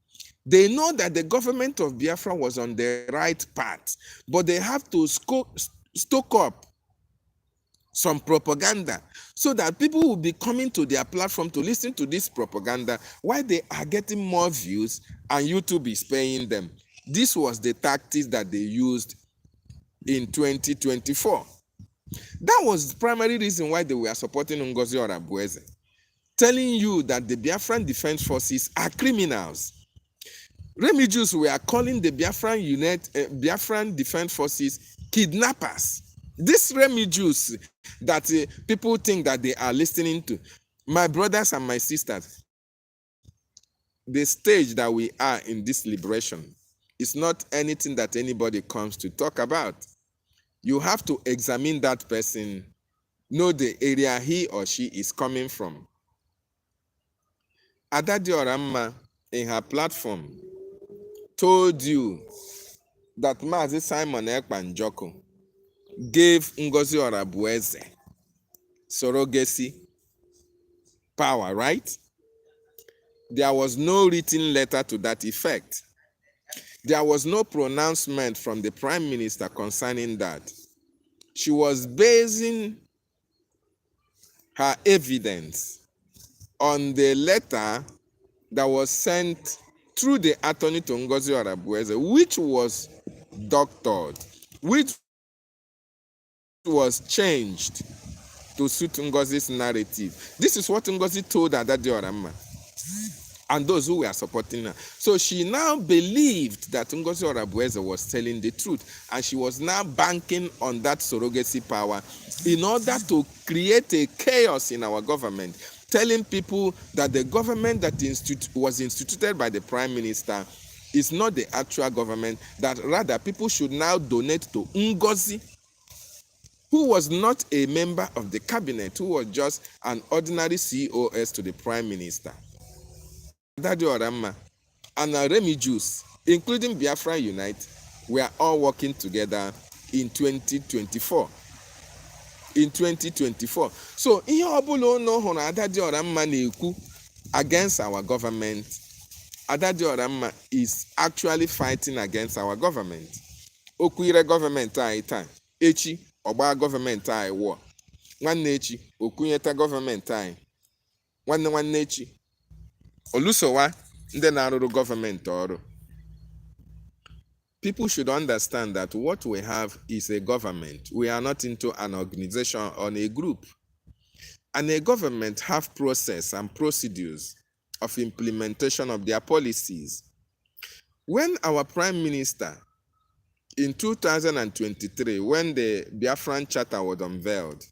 they know that the government of Biafra was on the right path, but they have to stoke up some propaganda so that people will be coming to their platform to listen to this propaganda while they are getting more views and YouTube is paying them. This was the tactics that they used in 2024. That was the primary reason why they were supporting Ngozi Orabueze, telling you that the Biafran Defense Forces are criminals. REMIJUS were calling the Biafran Defense Forces kidnappers. This REMIJUS that people think that they are listening to, my brothers and my sisters, the stage that we are in this liberation is not anything that anybody comes to talk about. You have to examine that person, know the area he or she is coming from. ADADIORANMA in her platform told you that Mazi Simon Ekpanjoko gave Ngozi Orabueze surrogacy power, right? There was no written letter to that effect. There was no pronouncement from the Prime Minister concerning that. She was basing her evidence on the letter that was sent through the attorney to Ngozi Orabueze, which was doctored, which was changed to suit Ngozi's narrative. This is what Ngozi told ADADIORANMA and those who were supporting her. So she now believed that Ngozi Orabueze was telling the truth, and she was now banking on that surrogacy power in order to create a chaos in our government, telling people that the government that was instituted by the Prime Minister is not the actual government, that rather people should now donate to Ngozi, who was not a member of the cabinet, who was just an ordinary COS to the Prime Minister. ADADIORANMA and REMIJUS, including BIAFRA Unite, were all working together in 2024. In 2024. So, ihe ọbụla unu hụrụ ADADIORANMA na-ekwu against our government, ADADIORANMA is actually fighting against our government. Okwire government anyị taa, echi ọgba government anyị wụọ. Nwanne echi okunyeta government anyị. Nwanne echi olusowa ndị na-arụrụ gọọmenti ọrụ. People should understand that what we have is a government. We are not into an organization or a group. And a government have process and procedures of implementation of their policies. When our Prime Minister, in 2023, when the Biafran Charter was unveiled,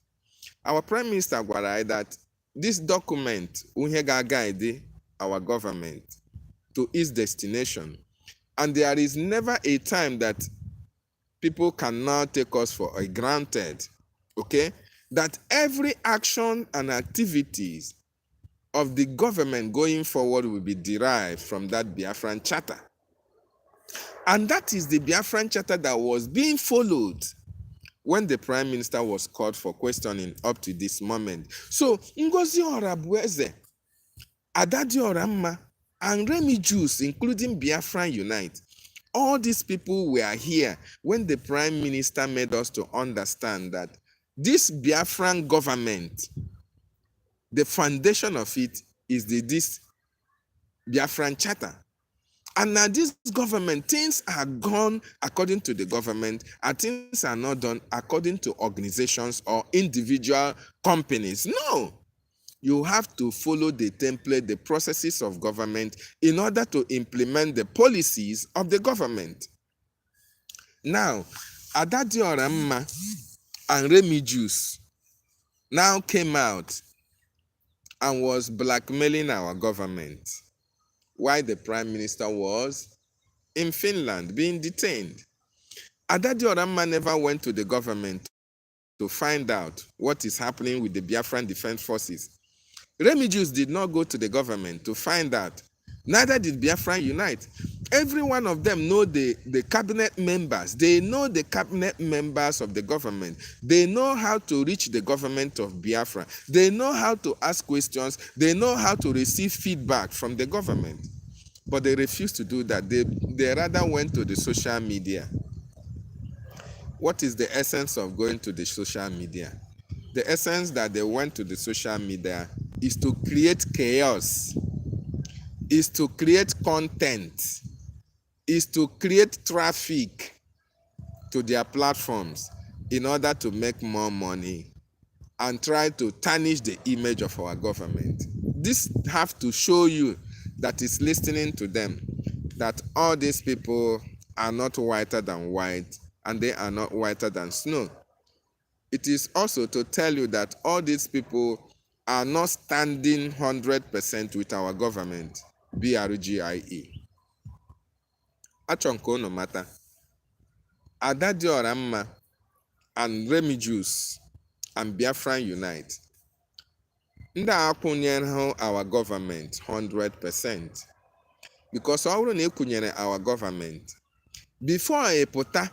our Prime Minister gwara that this document will guide our government to its destination. And there is never a time that people cannot take us for granted, okay? That every action and activities of the government going forward will be derived from that Biafran Charter. And that is the Biafran Charter that was being followed when the Prime Minister was called for questioning up to this moment. So, Ngozi Orabueze, ADADIORANMA, and REMIJUS, including BIAFRA Unite, all these people were here when the Prime Minister made us to understand that this Biafran government, the foundation of it is this Biafran Charter. And now this government, things are gone according to the government, and things are not done according to organizations or individual companies. No. You have to follow the template, the processes of government in order to implement the policies of the government. Now, ADADIORANMA and REMIJUS now came out and was blackmailing our government while the Prime Minister was in Finland being detained. ADADIORANMA never went to the government to find out what is happening with the Biafran Defense Forces. REMIJUS did not go to the government to find out. Neither did BIAFRA Unite. Every one of them know the cabinet members. They know the cabinet members of the government. They know how to reach the government of Biafra. They know how to ask questions. They know how to receive feedback from the government. But they refused to do that. They rather went to the social media. What is the essence of going to the social media? The essence that they went to the social media is to create chaos, is to create content, is to create traffic to their platforms in order to make more money and try to tarnish the image of our government. This have to show you that is listening to them, that all these people are not whiter than white, and they are not whiter than snow. It is also to tell you that all these people are not standing 100% with our government, BRGIE. Achonko no matter. ADADIORANMA and REMIJUS and BIAFRA Unite. Ndị akwụnyere our government 100%. Because ọrụ na-ekwunyere our government, before ị pụta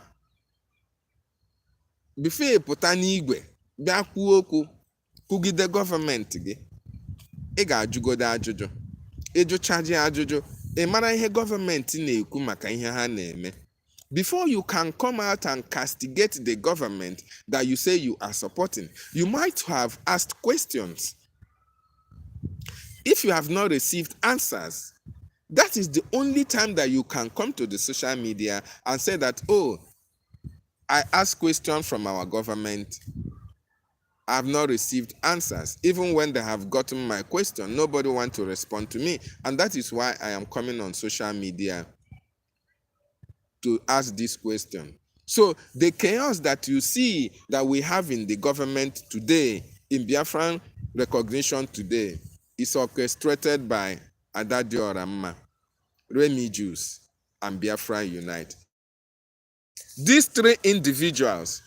n'igwe bịa kwuo okwu kwugide gọọmenti gị, ị ga-ajụgodo ajụjụ. Ịjụchaji ajụjụ, ị mara ihe gọọmenti na-ekwu maka ihe ha na-eme. Before you can come out and castigate the government that you say you are supporting, you might have asked questions. If you have not received answers, that is the only time that you can come to the social media and say that, oh, I asked questions from our government. I have not received answers. Even when they have gotten my question, nobody wants to respond to me. And that is why I am coming on social media to ask this question. So the chaos that you see that we have in the government today, in Biafran recognition today, is orchestrated by ADADIORANMA.REMIJUS, and Biafra Unite. These three individuals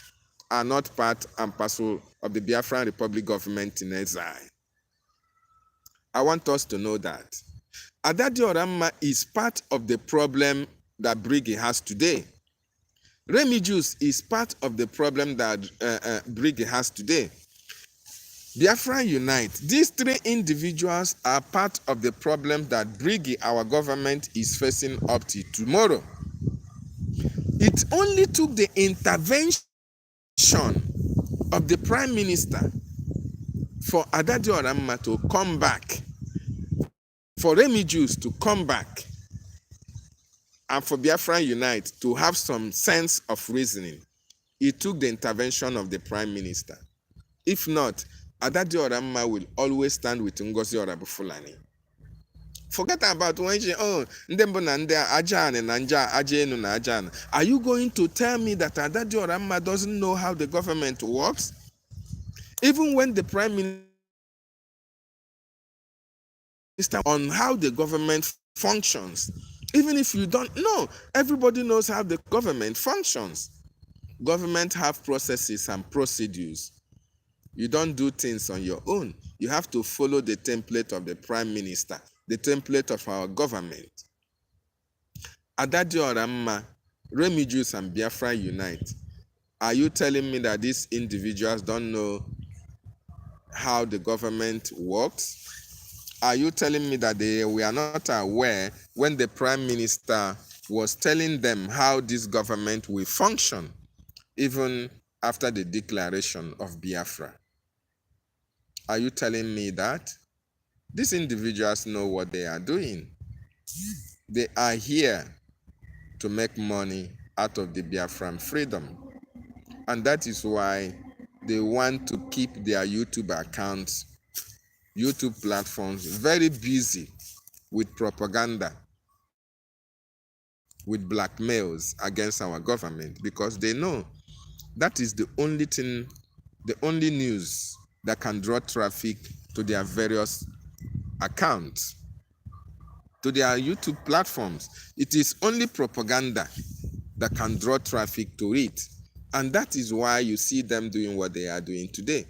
are not part and parcel of the Biafran Republic government in exile. I want us to know that. ADADIORANMA is part of the problem that BRGIE has today. REMIJUS is part of the problem that BRGIE has today. Biafra Unite, these three individuals are part of the problem that BRGIE, our government, is facing up to tomorrow. It only took the intervention of the Prime Minister for ADADIORANMA to come back, for REMIJUS to come back, and for Biafra Unite to have some sense of reasoning. It took the intervention of the Prime Minister. If not, ADADIORANMA will always stand with Ngozi Orabufulani. Forget about when she, are you going to tell me that ADADIORANMA doesn't know how the government works? Even when the Prime Minister on how the government functions, even if you don't know, everybody knows how the government functions. Government have processes and procedures. You don't do things on your own. You have to follow the template of the Prime Minister, the template of our government. ADADIORANMA, REMIJUS, and Biafra Unite. Are you telling me that these individuals don't know how the government works? Are you telling me that they were not aware when the Prime Minister was telling them how this government will function, even after the declaration of Biafra? Are you telling me that? These individuals know what they are doing. They are here to make money out of the Biafran freedom. And that is why they want to keep their YouTube accounts, YouTube platforms, very busy with propaganda, with blackmails against our government, because they know that is the only thing, the only news that can draw traffic to their various accounts, to their YouTube platforms. It is only propaganda that can draw traffic to it. And that is why you see them doing what they are doing today.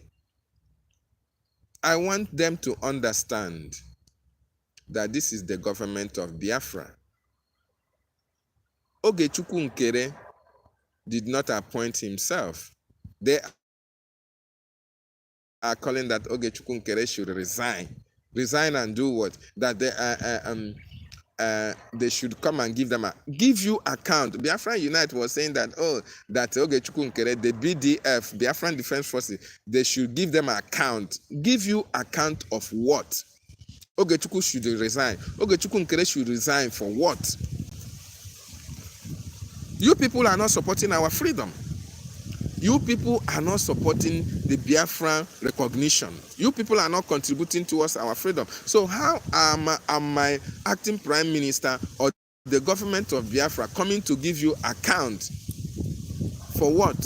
I want them to understand that this is the government of Biafra. Ogechukwu Nkere did not appoint himself. They are calling that Ogechukwu Nkere should resign. Resign and do what? That they should come and give you account. Biafra Unite was saying that, that Ogechukwu Nkere, the BDF, Biafran Defense Forces, they should give them account. Give you account of what? Ogechukwu should resign. Ogechukwu Nkere should resign for what? You people are not supporting our freedom. You people are not supporting the Biafran recognition. You people are not contributing towards our freedom. So how am my acting prime minister or the government of Biafra coming to give you account for what?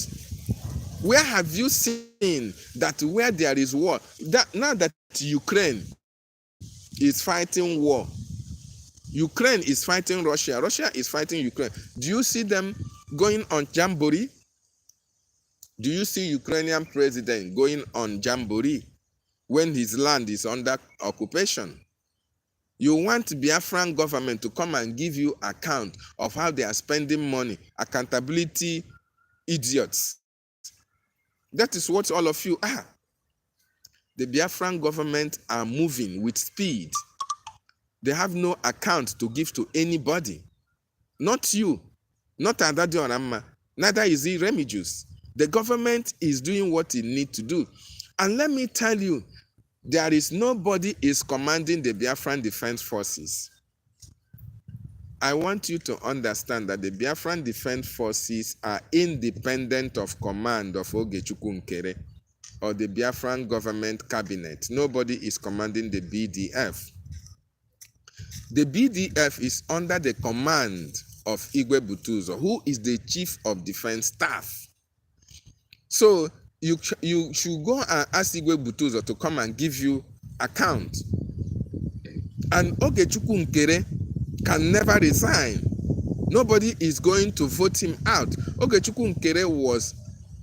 Where have you seen that where there is war, now that Ukraine is fighting war, Ukraine is fighting Russia, Russia is fighting Ukraine, do you see them going on jamboree? Do you see Ukrainian president going on jamboree when his land is under occupation? You want Biafran government to come and give you account of how they are spending money. Accountability idiots. That is what all of you are. The Biafran government are moving with speed. They have no account to give to anybody. Not you, not ADADIORANMA, neither is it REMIJUS. The government is doing what it needs to do. And let me tell you, there is nobody is commanding the Biafran Defense Forces. I want you to understand that the Biafran Defense Forces are independent of command of Ogechukwu Nkere or the Biafran government cabinet. Nobody is commanding the BDF. The BDF is under the command of Igwe Butuzo, who is the chief of defense staff. So you should go and ask Igwe Butuzo to come and give you account. And Ogechukwu Nkere can never resign. Nobody is going to vote him out. Ogechukwu Nkere was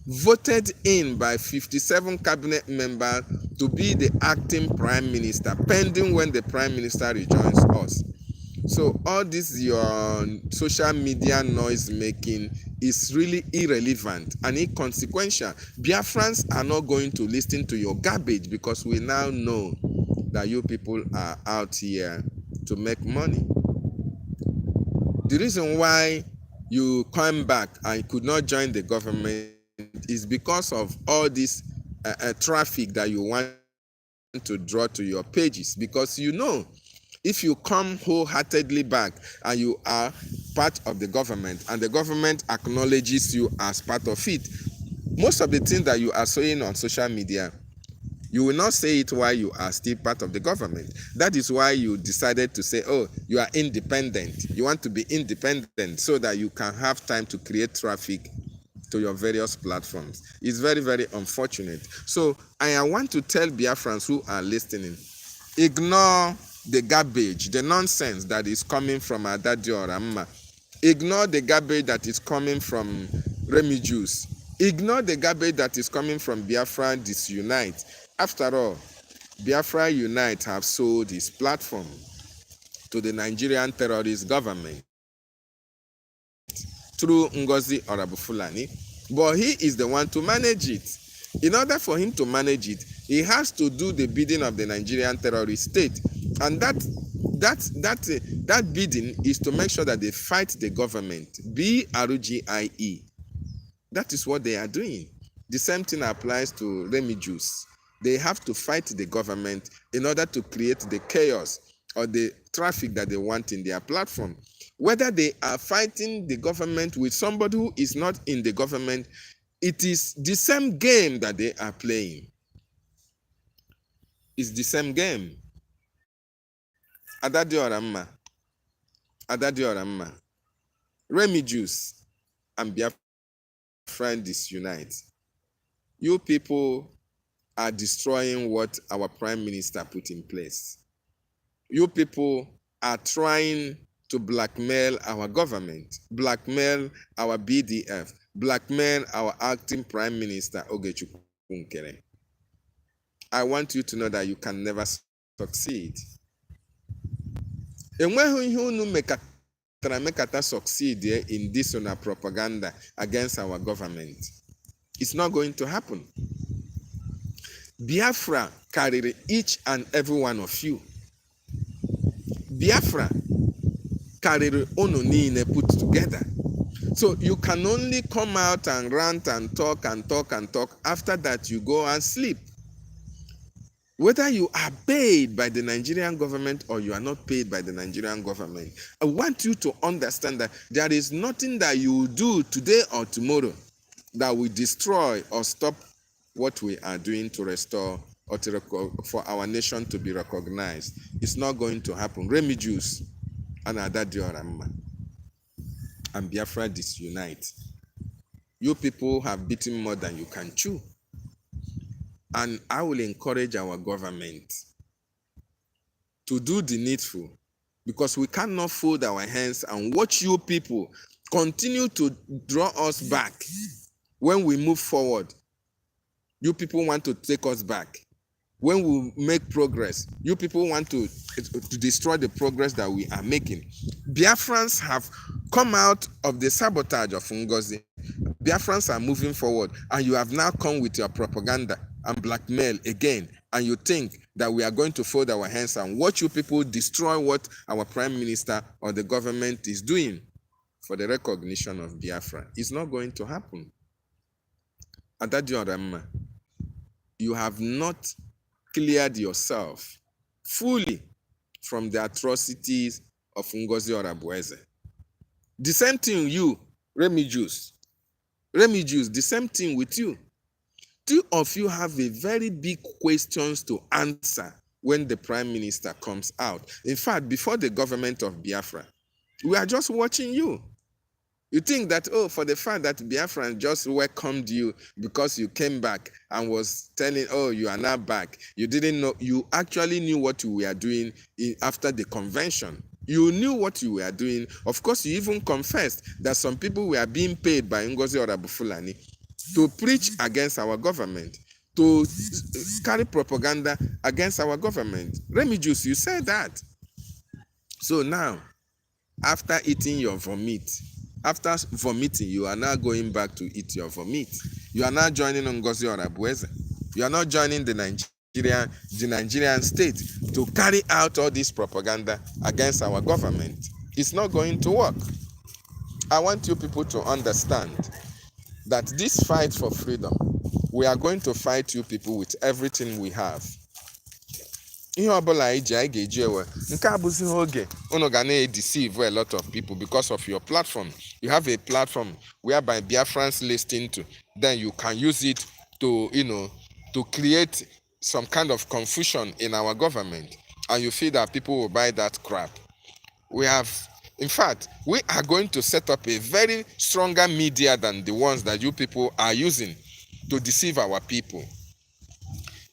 voted in by 57 cabinet members to be the acting prime minister, pending when the prime minister rejoins us. So all this your social media noise making is really irrelevant and inconsequential. Biafrans are not going to listen to your garbage because we now know that you people are out here to make money. The reason why you come back and could not join the government is because of all this traffic that you want to draw to your pages. Because you know, if you come wholeheartedly back and you are part of the government and the government acknowledges you as part of it, most of the things that you are saying on social media, you will not say it while you are still part of the government. That is why you decided to say, oh, you are independent. You want to be independent so that you can have time to create traffic to your various platforms. It's very, very unfortunate. So I want to tell Biafrans who are listening, ignore the garbage, the nonsense that is coming from ADADIORANMA. Ignore the garbage that is coming from REMIJUS. Ignore the garbage that is coming from Biafra Disunite. After all, Biafra Unite have sold his platform to the Nigerian terrorist government through Ngozi Orabufulani, but he is the one to manage it. In order for him to manage it, he has to do the bidding of the Nigerian terrorist state, and that bidding is to make sure that they fight the government. BRGIE. That is what they are doing. The same thing applies to REMIJUS. They have to fight the government in order to create the chaos or the traffic that they want in their platform. Whether they are fighting the government with somebody who is not in the government, it is the same game that they are playing. It's the same game. ADADIORANMA, REMIJUS, and Biafra Disunite. You people are destroying what our prime minister put in place. You people are trying to blackmail our government, blackmail our BDF, blackmail our acting prime minister, Ogechukwu Nkere. I want you to know that you can never succeed. Enweghị ihe unu mekata succeed in this propaganda against our government. It's not going to happen. Biafra carried each and every one of you. Biafra carried unu niile put together. So you can only come out and rant and talk and talk and talk. After that, you go and sleep. Whether you are paid by the Nigerian government or you are not paid by the Nigerian government, I want you to understand that there is nothing that you will do today or tomorrow that will destroy or stop what we are doing to restore or for our nation to be recognized. It's not going to happen. REMIJUS and ADADIORANMA and Biafra Disunite. You people have beaten more than you can chew. And I will encourage our government to do the needful, because we cannot fold our hands and watch you people continue to draw us back when we move forward. You people want to take us back. When we make progress, you people want to destroy the progress that we are making. Biafrans have come out of the sabotage of Ngozi. Biafrans are moving forward, and you have now come with your propaganda and blackmail again, and you think that we are going to fold our hands and watch you people destroy what our prime minister or the government is doing for the recognition of Biafra. It's not going to happen. ADADIORANMA, you have not cleared yourself fully from the atrocities of Ngozi Orabueze. The same thing you, REMIJUS, the same thing with you. Two of you have a very big questions to answer when the prime minister comes out. In fact, before the government of Biafra, we are just watching you. You think that, oh, for the fact that Biafran just welcomed you because you came back and was telling, oh, you are now back. You didn't know, you actually knew what you were doing after the convention. You knew what you were doing. Of course, you even confessed that some people were being paid by Ngozi Orabufulani to preach against our government, to carry propaganda against our government. REMIJUS, you said that. So now, after eating your vomit, after vomiting, you are now going back to eat your vomit. You are now joining Ngozi Orabueze. You are not joining the Nigerian state to carry out all this propaganda against our government. It's not going to work. I want you people to understand that this fight for freedom, we are going to fight you people with everything we have. Ihe ọbụla iji anyị ga-eji ewe nke abụzighị oge unu ga na-deceive a lot of people because of your platform. You have a platform whereby Biafrans listen to, then you can use it to, to create some kind of confusion in our government, and you feel that people will buy that crap. In fact, we are going to set up a very stronger media than the ones that you people are using to deceive our people.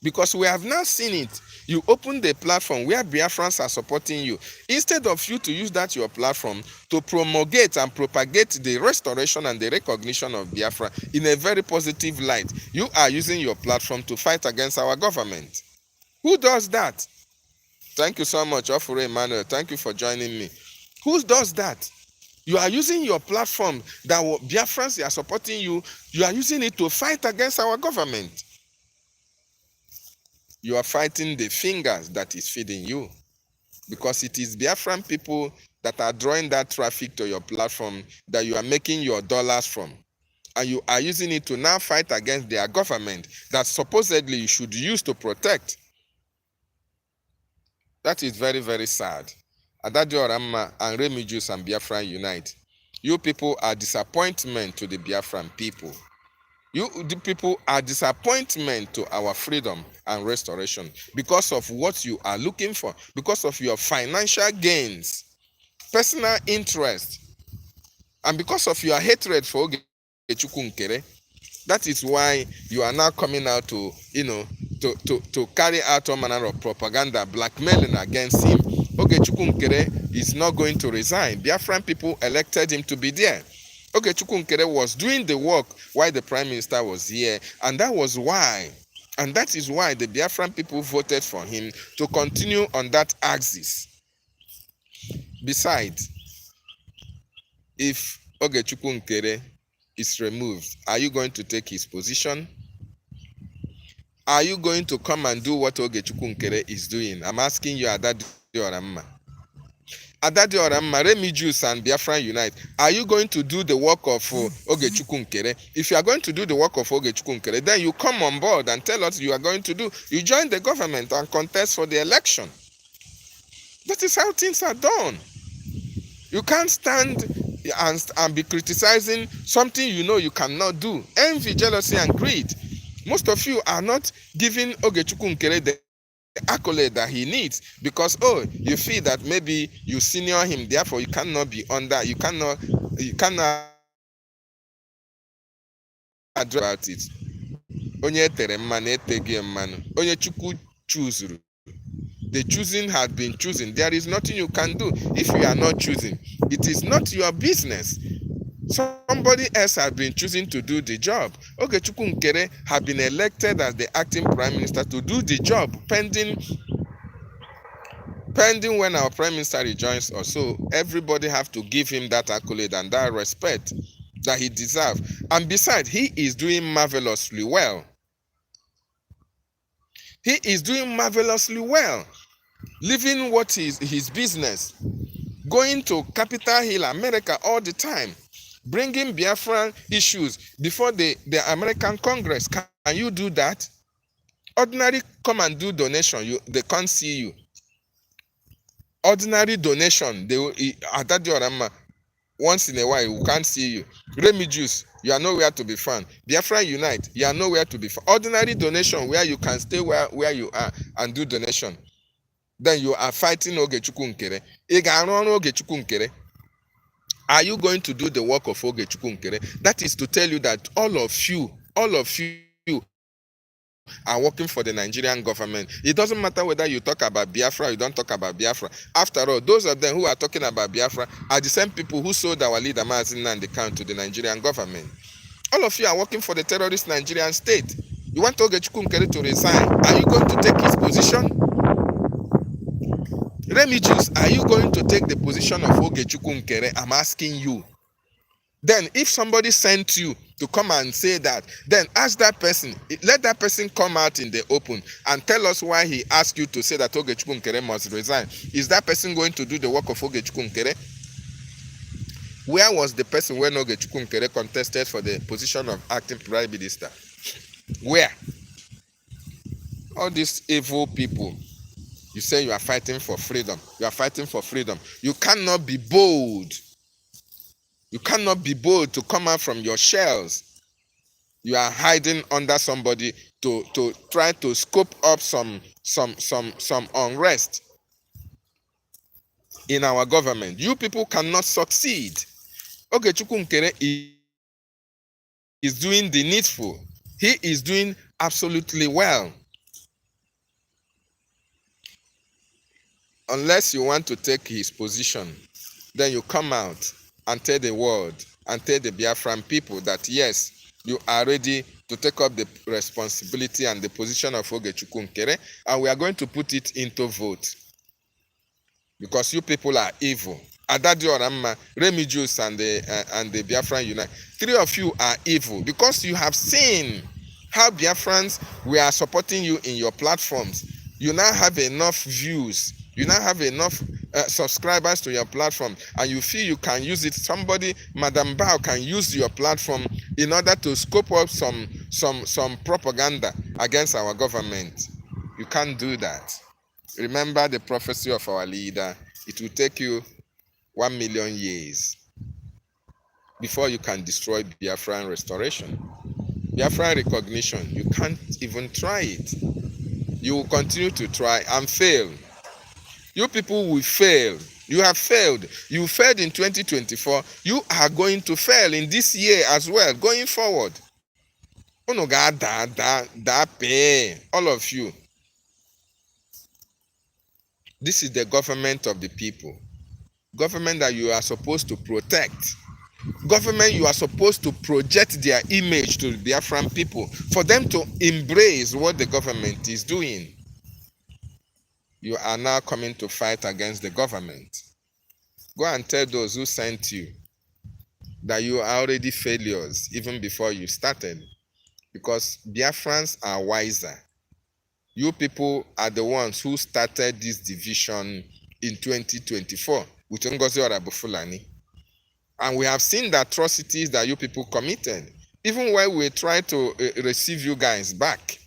Because we have now seen it. You open the platform where Biafrans are supporting you. Instead of you to use that your platform to promulgate and propagate the restoration and the recognition of Biafra in a very positive light, you are using your platform to fight against our government. Who does that? Thank you so much, Ofure Emmanuel. Thank you for joining me. Who does that? You are using your platform that Biafrans are supporting you. You are using it to fight against our government. You are fighting the fingers that is feeding you, because it is Biafran people that are drawing that traffic to your platform that you are making your dollars from. And you are using it to now fight against their government that supposedly you should use to protect. That is very, very sad. ADADIORANMA and REMIJUS and Biafran Unite. You people are disappointment to the Biafran people. You, the people, are disappointment to our freedom and restoration because of what you are looking for, because of your financial gains, personal interest, and because of your hatred for Ogechukwu Nkere. That is why you are now coming out to, to carry out all manner of propaganda, blackmailing against him. Ogechukwu Nkere is not going to resign. Biafran people elected him to be there. Ogechukwu Nkere was doing the work while the prime minister was here, and that is why the Biafran people voted for him to continue on that axis. Besides, if Ogechukwu Nkere is removed, are you going to take his position? Are you going to come and do what Ogechukwu Nkere is doing? I'm asking you, ADADIORANMA. ADADIORANMA, REMIJUS and Biafran Unite, are you going to do the work of Ogechukwu Nkere? If you are going to do the work of Ogechukwu Nkere, then you come on board and tell us you are going to do. You join the government and contest for the election. That is how things are done. You can't stand and be criticizing something you know you cannot do. Envy, jealousy, and greed. Most of you are not giving Ogechukwu Nkere the accolade that he needs because, you feel that maybe you senior him, therefore you cannot be under, you cannot about it. Onye tere mmanụ eteghị mmanụ. Onye Chukwu choose. The choosing has been chosen. There is nothing you can do. If you are not choosing, it is not your business. Somebody else has been choosing to do the job. Ogechukwu Nkere have been elected as the acting prime minister to do the job pending when our prime minister rejoins us. So everybody have to give him that accolade and that respect that he deserves. And besides, he is doing marvelously well. He is doing marvelously well. Living what is his business. Going to Capitol Hill, America all the time. Bringing Biafran issues before the American Congress. Can you do that? Ordinary come and do donation, they can't see you. Ordinary donation, they will ADADIORANMA, once in a while, we can't see you. BRGIE, you are nowhere to be found. Biafra Unite, you are nowhere to be found. Ordinary donation where you can stay where you are and do donation. Then you are fighting Ogechukwu Nkere. Ogechukwu Nkere. Are you going to do the work of Ogechukwu Nkere? That is to tell you that all of you are working for the Nigerian government. It doesn't matter whether you talk about Biafra or you don't talk about Biafra. After all, those of them who are talking about Biafra are the same people who sold our leader DavidNnannah BTV to the Nigerian government. All of you are working for the terrorist Nigerian state. You want Ogechukwu Nkere to resign. Are you going to take his position? BRGIE, are you going to take the position of Ogechukwu Nkere? I'm asking you. Then if somebody sent you to come and say that, then ask that person, let that person come out in the open and tell us why he asked you to say that Ogechukwu Nkere must resign. Is that person going to do the work of Ogechukwu Nkere? Where was the person when Ogechukwu Nkere contested for the position of acting prime minister? Where? All these evil people, you say you are fighting for freedom. You are fighting for freedom. You cannot be bold. You cannot be bold to come out from your shells. You are hiding under somebody to try to scope up some unrest in our government. You people cannot succeed. Ogechukwu Nkere is doing the needful. He is doing absolutely well. Unless you want to take his position, then you come out and tell the world and tell the Biafran people that yes, you are ready to take up the responsibility and the position of Ogechukwu Nkere, and we are going to put it into vote. Because you people are evil. ADADIORANMA, BRGIE, and the Biafran Unite. Three of you are evil because you have seen how Biafrans were supporting you in your platforms. You now have enough views. You now have enough subscribers to your platform, and you feel you can use it. Somebody, Madam Bao, can use your platform in order to scope up some propaganda against our government. You can't do that. Remember the prophecy of our leader. It will take you 1 million years before you can destroy Biafran restoration. Biafran recognition, you can't even try it. You will continue to try and fail. You people will fail. You have failed. You failed in 2024. You are going to fail in this year as well, going forward. All of you. This is the government of the people. Government that you are supposed to protect. Government you are supposed to project their image to the Biafran people for them to embrace what the government is doing. You are now coming to fight against the government. Go and tell those who sent you that you are already failures even before you started, because Biafrans are wiser. You people are the ones who started this division in 2024 with Ngozi Orabufulani. And we have seen the atrocities that you people committed, even when we try to receive you guys back.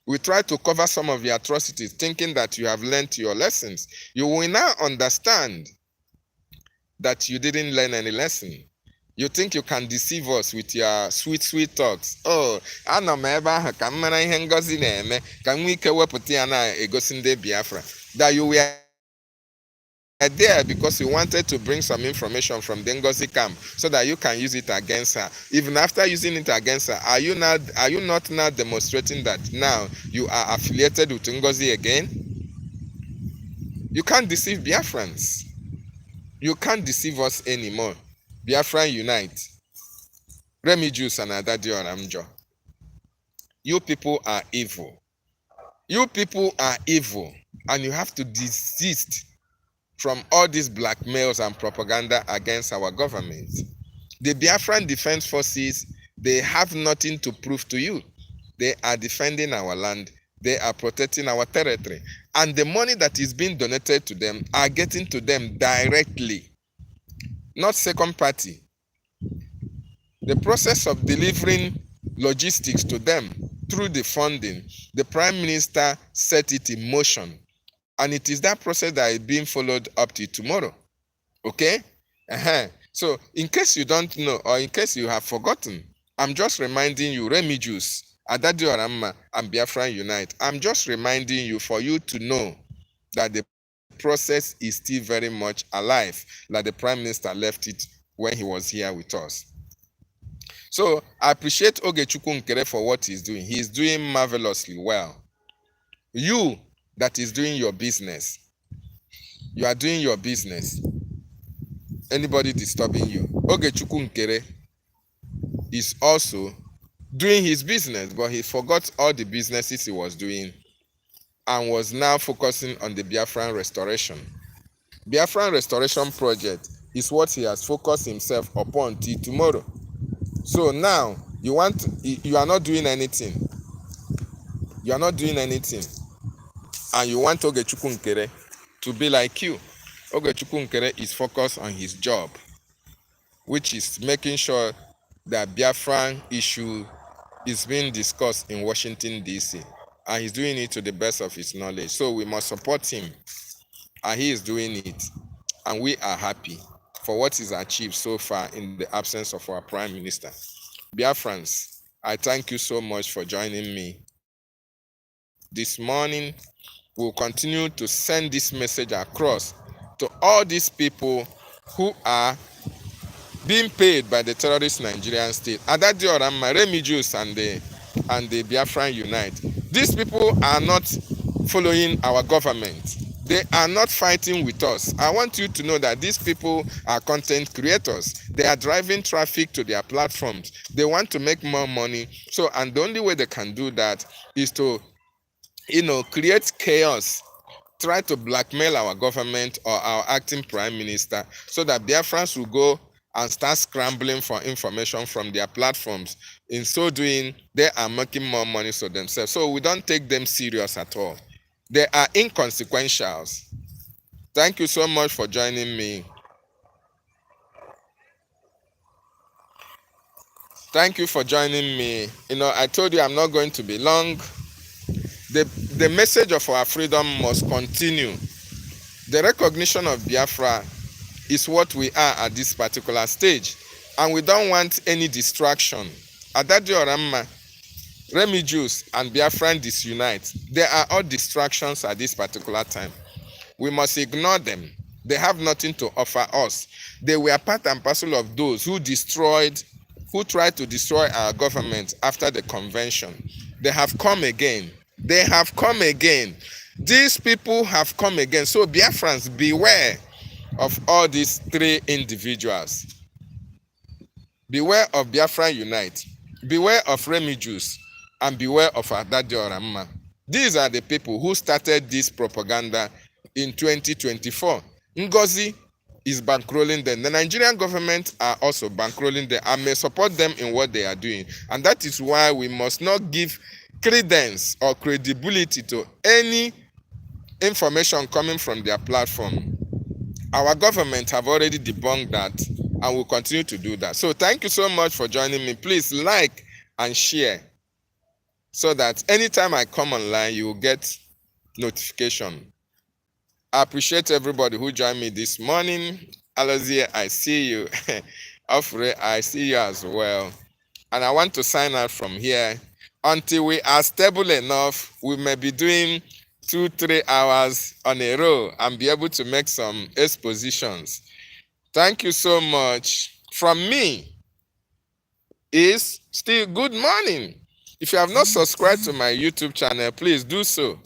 We try to cover some of your atrocities, thinking that you have learned your lessons. You will now understand that you didn't learn any lesson. You think you can deceive us with your sweet, sweet talks. Oh, ana m ebe ahụ ka m mara ihe Ngozi na-eme, ka m nwee ike wepụta ya na-egosi ndị Biafra. That you were there because you wanted to bring some information from the Ngozi camp so that you can use it against her. Even after using it against her, are you not now demonstrating that now you are affiliated with Ngozi again? You can't deceive Biafrans. You can't deceive us anymore. Biafra unite. Remijus and ADADIORANMA. You people are evil. You people are evil. And you have to desist from all these blackmails and propaganda against our government. The Biafran Defense Forces, they have nothing to prove to you. They are defending our land. They are protecting our territory. And the money that is being donated to them are getting to them directly, not second party. The process of delivering logistics to them through the funding, the Prime Minister set it in motion. And it is that process that is being followed up to tomorrow. Okay? So, in case you don't know, or in case you have forgotten, I'm just reminding you, Remijus, ADADIORANMA, and Biafra Unite. I'm just reminding you for you to know that the process is still very much alive, like the Prime Minister left it when he was here with us. So, I appreciate Ogechukwu Nkere for what he's doing. He's doing marvelously well. You that is doing your business, you are doing your business. Anybody disturbing you? Ogechukwu Nkere is also doing his business, but he forgot all the businesses he was doing and was now focusing on the Biafran restoration. Biafran restoration project is what he has focused himself upon till tomorrow. So now you are not doing anything. You are not doing anything. And you want Ogechukwu Nkere to be like you. Ogechukwu Nkere is focused on his job, which is making sure that Biafran issue is being discussed in Washington, D.C. And he's doing it to the best of his knowledge. So we must support him. And he is doing it. And we are happy for what he's achieved so far in the absence of our Prime Minister. Biafrans, I thank you so much for joining me this morning. We'll continue to send this message across to all these people who are being paid by the terrorist Nigerian state. ADADIORANMA, REMIJUS, and the Biafran Unite. These people are not following our government. They are not fighting with us. I want you to know that these people are content creators. They are driving traffic to their platforms. They want to make more money. So, and the only way they can do that is to, create chaos, try to blackmail our government or our acting prime minister so that Biafrans will go and start scrambling for information from their platforms. In so doing, they are making more money for themselves. So we don't take them serious at all. They are inconsequentials. Thank you so much for joining me. Thank you for joining me. I told you I'm not going to be long. The message of our freedom must continue. The recognition of Biafra is what we are at this particular stage. And we don't want any distraction. ADADIORANMA, REMIJUS, and Biafran disunite. They are all distractions at this particular time. We must ignore them. They have nothing to offer us. They were part and parcel of those who tried to destroy our government after the convention. They have come again. They have come again. These people have come again. So Biafrans, beware of all these three individuals. Beware of Biafra Unite. Beware of REMIJUS. And beware of ADADIORANMA. These are the people who started this propaganda in 2024. Ngozi is bankrolling them. The Nigerian government are also bankrolling them and may support them in what they are doing. And that is why we must not give credence or credibility to any information coming from their platform. Our government have already debunked that and will continue to do that. So thank you so much for joining me. Please like and share so that anytime I come online, you will get notification. I appreciate everybody who joined me this morning. Alozie, I see you. Ofre, I see you as well. And I want to sign out from here. Until we are stable enough, we may be doing 2-3 hours on a row and be able to make some expositions. Thank you so much. From me is still good morning. If you have not subscribed to my YouTube channel, please do so.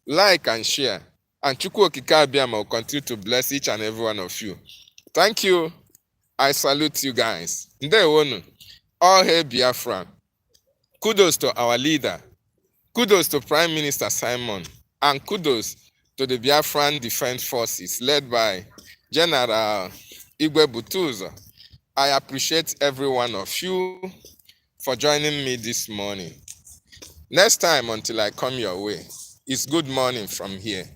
Like and share. And Chukwu Okike Abiyama will continue to bless each and every one of you. Thank you. I salute you guys. Ndewonu. All hail Biafra. Kudos to our leader. Kudos to Prime Minister Simon. And kudos to the Biafran Defense Forces led by General Igwe Butuzo. I appreciate every one of you for joining me this morning. Next time until I come your way, it's good morning from here.